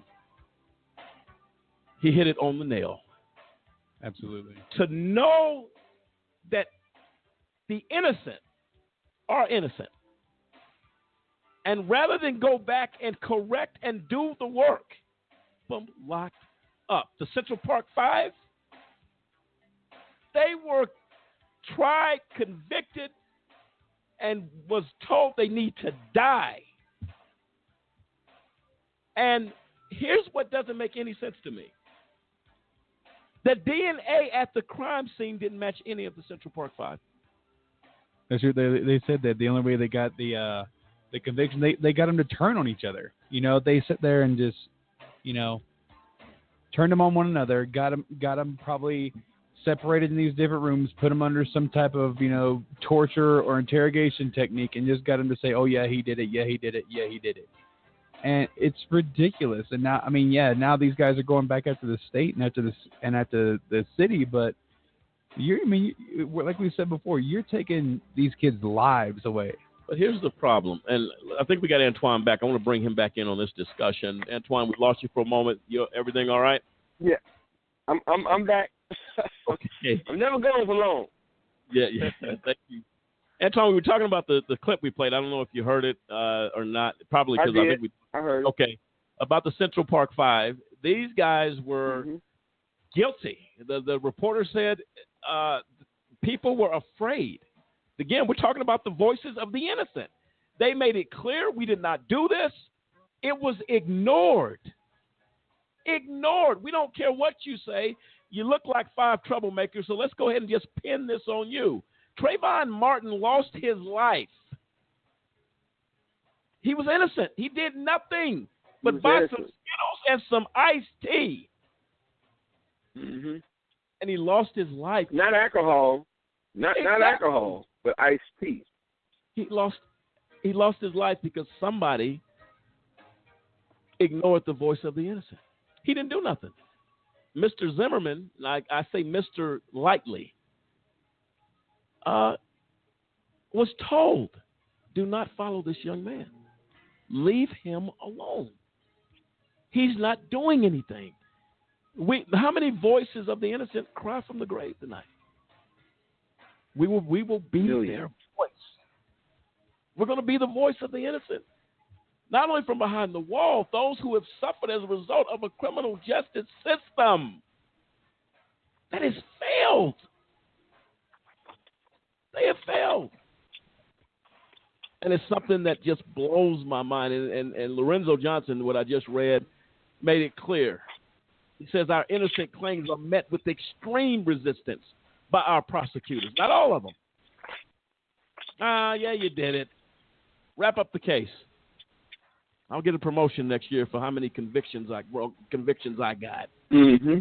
He hit it on the nail. Absolutely. To know that the innocent are innocent, and rather than go back and correct and do the work, boom, locked up. The Central Park Five, they were tried, convicted, and was told they need to die. And here's what doesn't make any sense to me. The DNA at the crime scene didn't match any of the Central Park Five. That's true. They said that the only way they got the conviction, they got them to turn on each other. You know, they sit there and just, you know, turned them on one another, got them probably separated in these different rooms, put them under some type of, you know, torture or interrogation technique, and just got them to say, oh, yeah, he did it. Yeah, he did it. Yeah, he did it. And it's ridiculous. And now, I mean, yeah, now these guys are going back after the state and after the city, but like we said before, you're taking these kids' lives away. But here's the problem, and I think we got Antoine back. I want to bring him back in on this discussion. Antoine, we lost you for a moment. Everything all right? Yeah, I'm back. Okay. I'm never going for long. Yeah. Thank you. Antoine, we were talking about the clip we played. I don't know if you heard it or not. Probably because I think I heard it. Okay. About the Central Park Five. These guys were guilty. The reporter said people were afraid. Again, we're talking about the voices of the innocent. They made it clear we did not do this. It was ignored. Ignored. We don't care what you say. You look like five troublemakers, so let's go ahead and just pin this on you. Trayvon Martin lost his life. He was innocent. He did nothing but buy some Skittles and some iced tea. Mm-hmm. And he lost his life. Not alcohol. Not alcohol, but iced tea. He lost his life because somebody ignored the voice of the innocent. He didn't do nothing. Mr. Zimmerman, I say Mr. lightly, was told, do not follow this young man. Leave him alone. He's not doing anything. How many voices of the innocent cry from the grave tonight? We will be their voice. We're going to be the voice of the innocent. Not only from behind the wall, those who have suffered as a result of a criminal justice system that has failed. They have failed. And it's something that just blows my mind. And Lorenzo Johnson, what I just read, made it clear. He says our innocent claims are met with extreme resistance by our prosecutors. Not all of them. Yeah, you did it. Wrap up the case. I'll get a promotion next year for how many convictions I got. Mm-hmm.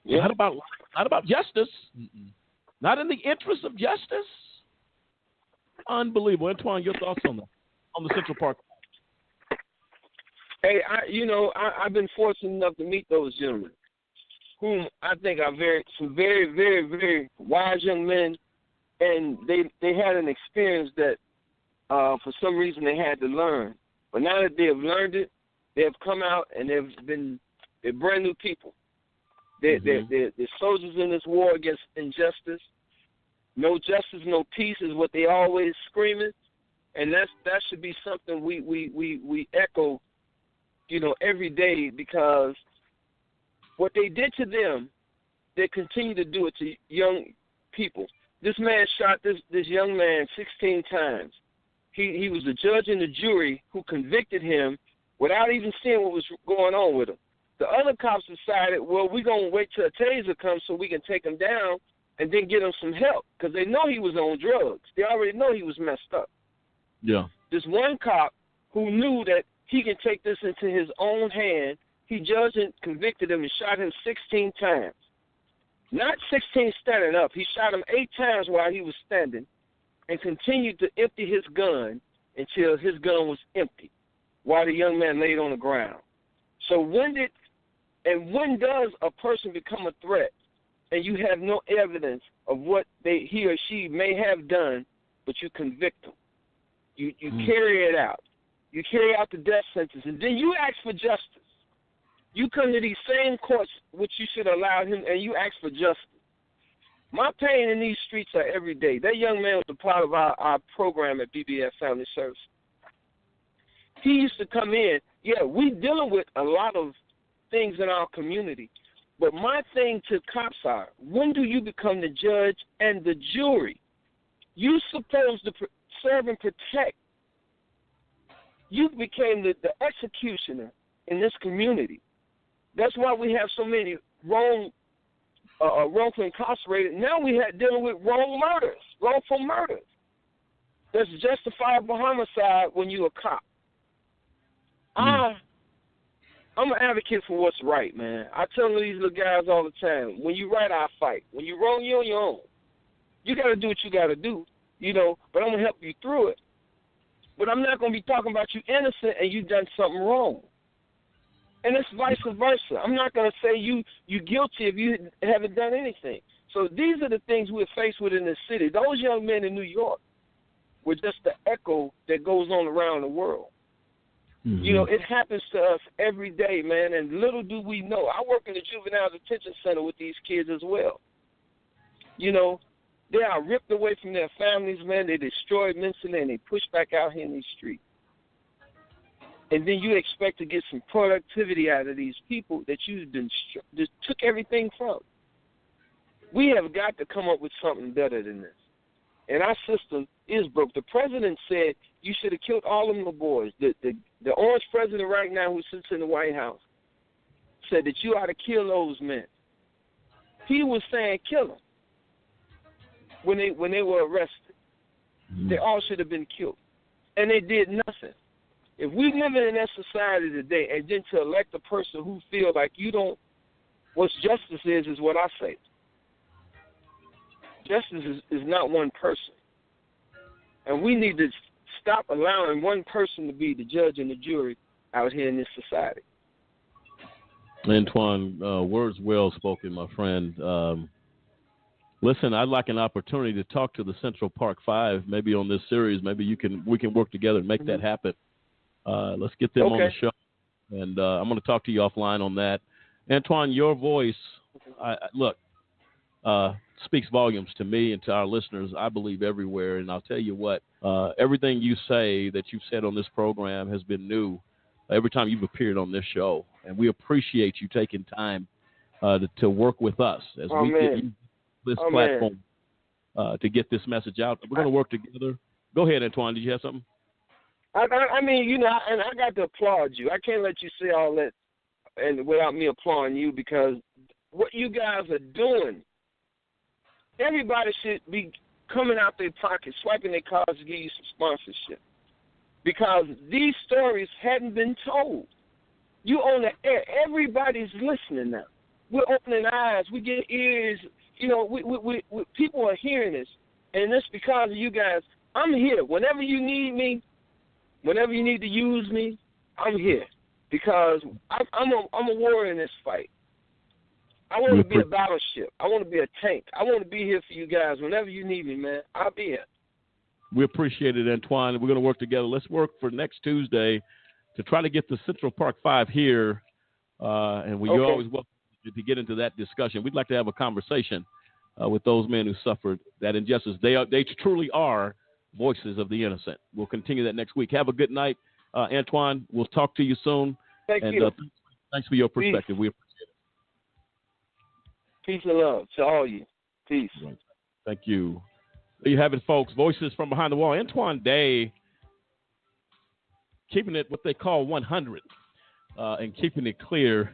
Yeah. Not about justice. Mm-mm. Not in the interest of justice. Unbelievable. Antoine, your thoughts on the Central Park? Hey, I've been fortunate enough to meet those gentlemen, whom I think are some very, very, very wise young men, and they had an experience that for some reason they had to learn. But now that they have learned it, they have come out and they're brand new people. They're soldiers in this war against injustice. No justice, no peace is what they always screaming, and that should be something we echo, every day, because what they did to them, they continue to do it to young people. This man shot this young man 16 times. He was the judge and the jury who convicted him without even seeing what was going on with him. The other cops decided, well, we're going to wait till a taser comes so we can take him down and then get him some help, because they know he was on drugs. They already know he was messed up. Yeah. This one cop who knew that he can take this into his own hand, he judged and convicted him and shot him 16 times. Not 16 standing up. He shot him 8 times while he was standing and continued to empty his gun until his gun was empty while the young man laid on the ground. So when does a person become a threat and you have no evidence of what he or she may have done, but you convict them. You carry it out. You carry out the death sentence, and then you ask for justice. You come to these same courts, which you should allow him, and you ask for justice. My pain in these streets are every day. That young man was a part of our program at BBS Family Service. He used to come in. Yeah, we dealing with a lot of things in our community. But my thing to cops are, when do you become the judge and the jury? You're supposed to serve and protect. You became the executioner in this community. That's why we have so many wrongful incarcerated. Now we have dealing with wrongful murders. That's justifiable homicide when you're a cop. I'm an advocate for what's right, man. I tell these little guys all the time, when you're right, I fight. When you're wrong, you're on your own. You got to do what you got to do, but I'm going to help you through it. But I'm not going to be talking about you innocent and you done something wrong. And it's vice versa. I'm not going to say you're guilty if you haven't done anything. So these are the things we're faced with in this city. Those young men in New York were just the echo that goes on around the world. Mm-hmm. It happens to us every day, man, and little do we know. I work in the juvenile detention center with these kids as well. They are ripped away from their families, man. They're destroyed mentally, and they push back out here in these streets. And then you expect to get some productivity out of these people that you just took everything from. We have got to come up with something better than this. And our system is broke. The president said you should have killed all of them little boys. The orange president right now who sits in the White House said that you ought to kill those men. He was saying kill them when they were arrested. Mm-hmm. They all should have been killed. And they did nothing. If we live in that society today and then to elect a person who feels like what justice is what I say. Justice is not one person. And we need to stop allowing one person to be the judge and the jury out here in this society. Antoine, words well spoken, my friend. Listen, I'd like an opportunity to talk to the Central Park Five, maybe on this series. Maybe we can work together and make that happen. Let's get them on the show, and I'm going to talk to you offline on that. Antoine, your voice, speaks volumes to me and to our listeners, I believe, everywhere. And I'll tell you what, everything you say that you've said on this program has been new every time you've appeared on this show. And we appreciate you taking time to work with us as we get this platform to get this message out. We're going to work together. Go ahead, Antoine. Did you have something? I mean, and I got to applaud you. I can't let you say all that and without me applauding you, because what you guys are doing, everybody should be coming out their pockets, swiping their cards to give you some sponsorship, because these stories hadn't been told. You on the air. Everybody's listening now. We're opening eyes. We get ears. We people are hearing this, and it's because of you guys. I'm here. Whenever you need me, whenever you need to use me, I'm here, because I'm a warrior in this fight. I want to be a battleship. I want to be a tank. I want to be here for you guys. Whenever you need me, man, I'll be here. We appreciate it, Antoine. We're going to work together. Let's work for next Tuesday to try to get the Central Park Five here, and you're always welcome to get into that discussion. We'd like to have a conversation with those men who suffered that injustice. They truly are voices of the innocent. We'll continue that next week. Have a good night, Antoine. We'll talk to you soon. Thank you. Thanks for your perspective. Peace. We appreciate it. Peace and love to all you. Peace. Thank you. There you have it, folks. Voices from Behind the Wall. Antoine Day, keeping it what they call 100 and keeping it clear.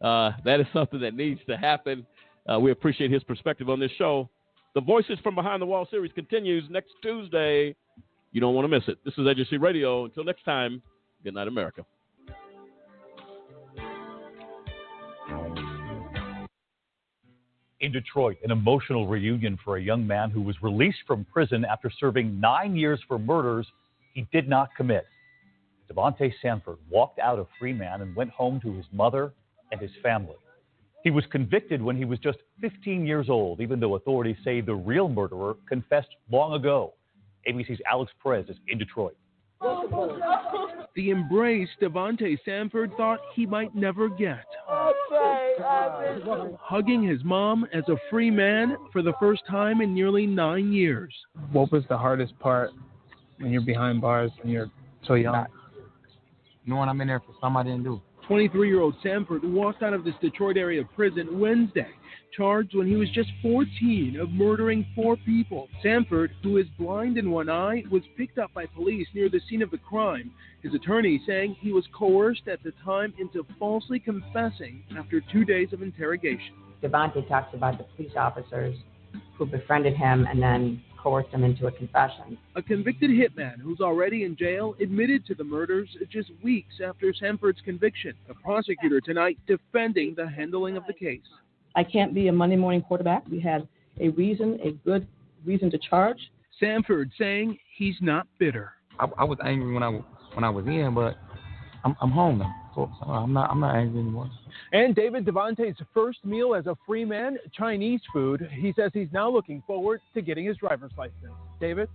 That is something that needs to happen. We appreciate his perspective on this show. The Voices from Behind the Wall series continues next Tuesday. You don't want to miss it. This is AJC Radio. Until next time, good night, America. In Detroit, an emotional reunion for a young man who was released from prison after serving 9 years for murders he did not commit. Devontae Sanford walked out a free man and went home to his mother and his family. He was convicted when he was just 15 years old, even though authorities say the real murderer confessed long ago. ABC's Alex Perez is in Detroit. The embrace Devontae Sanford thought he might never get. Hugging his mom as a free man for the first time in nearly 9 years. What was the hardest part when you're behind bars when you're so young? Knowing I'm in there for something I didn't do. 23-year-old Sanford walked out of this Detroit area prison Wednesday, charged when he was just 14 of murdering 4 people. Sanford, who is blind in one eye, was picked up by police near the scene of the crime. His attorney saying he was coerced at the time into falsely confessing after 2 days of interrogation. Devontae talks about the police officers who befriended him and then coerced him into a confession. A convicted hitman who's already in jail admitted to the murders just weeks after Sanford's conviction. The prosecutor tonight defending the handling of the case. I can't be a Monday morning quarterback. We had a good reason to charge. Sanford saying he's not bitter. I was angry when I was in, but I'm home now. So I'm not angry anymore. And David Devontae's first meal as a free man, Chinese food. He says he's now looking forward to getting his driver's license. David?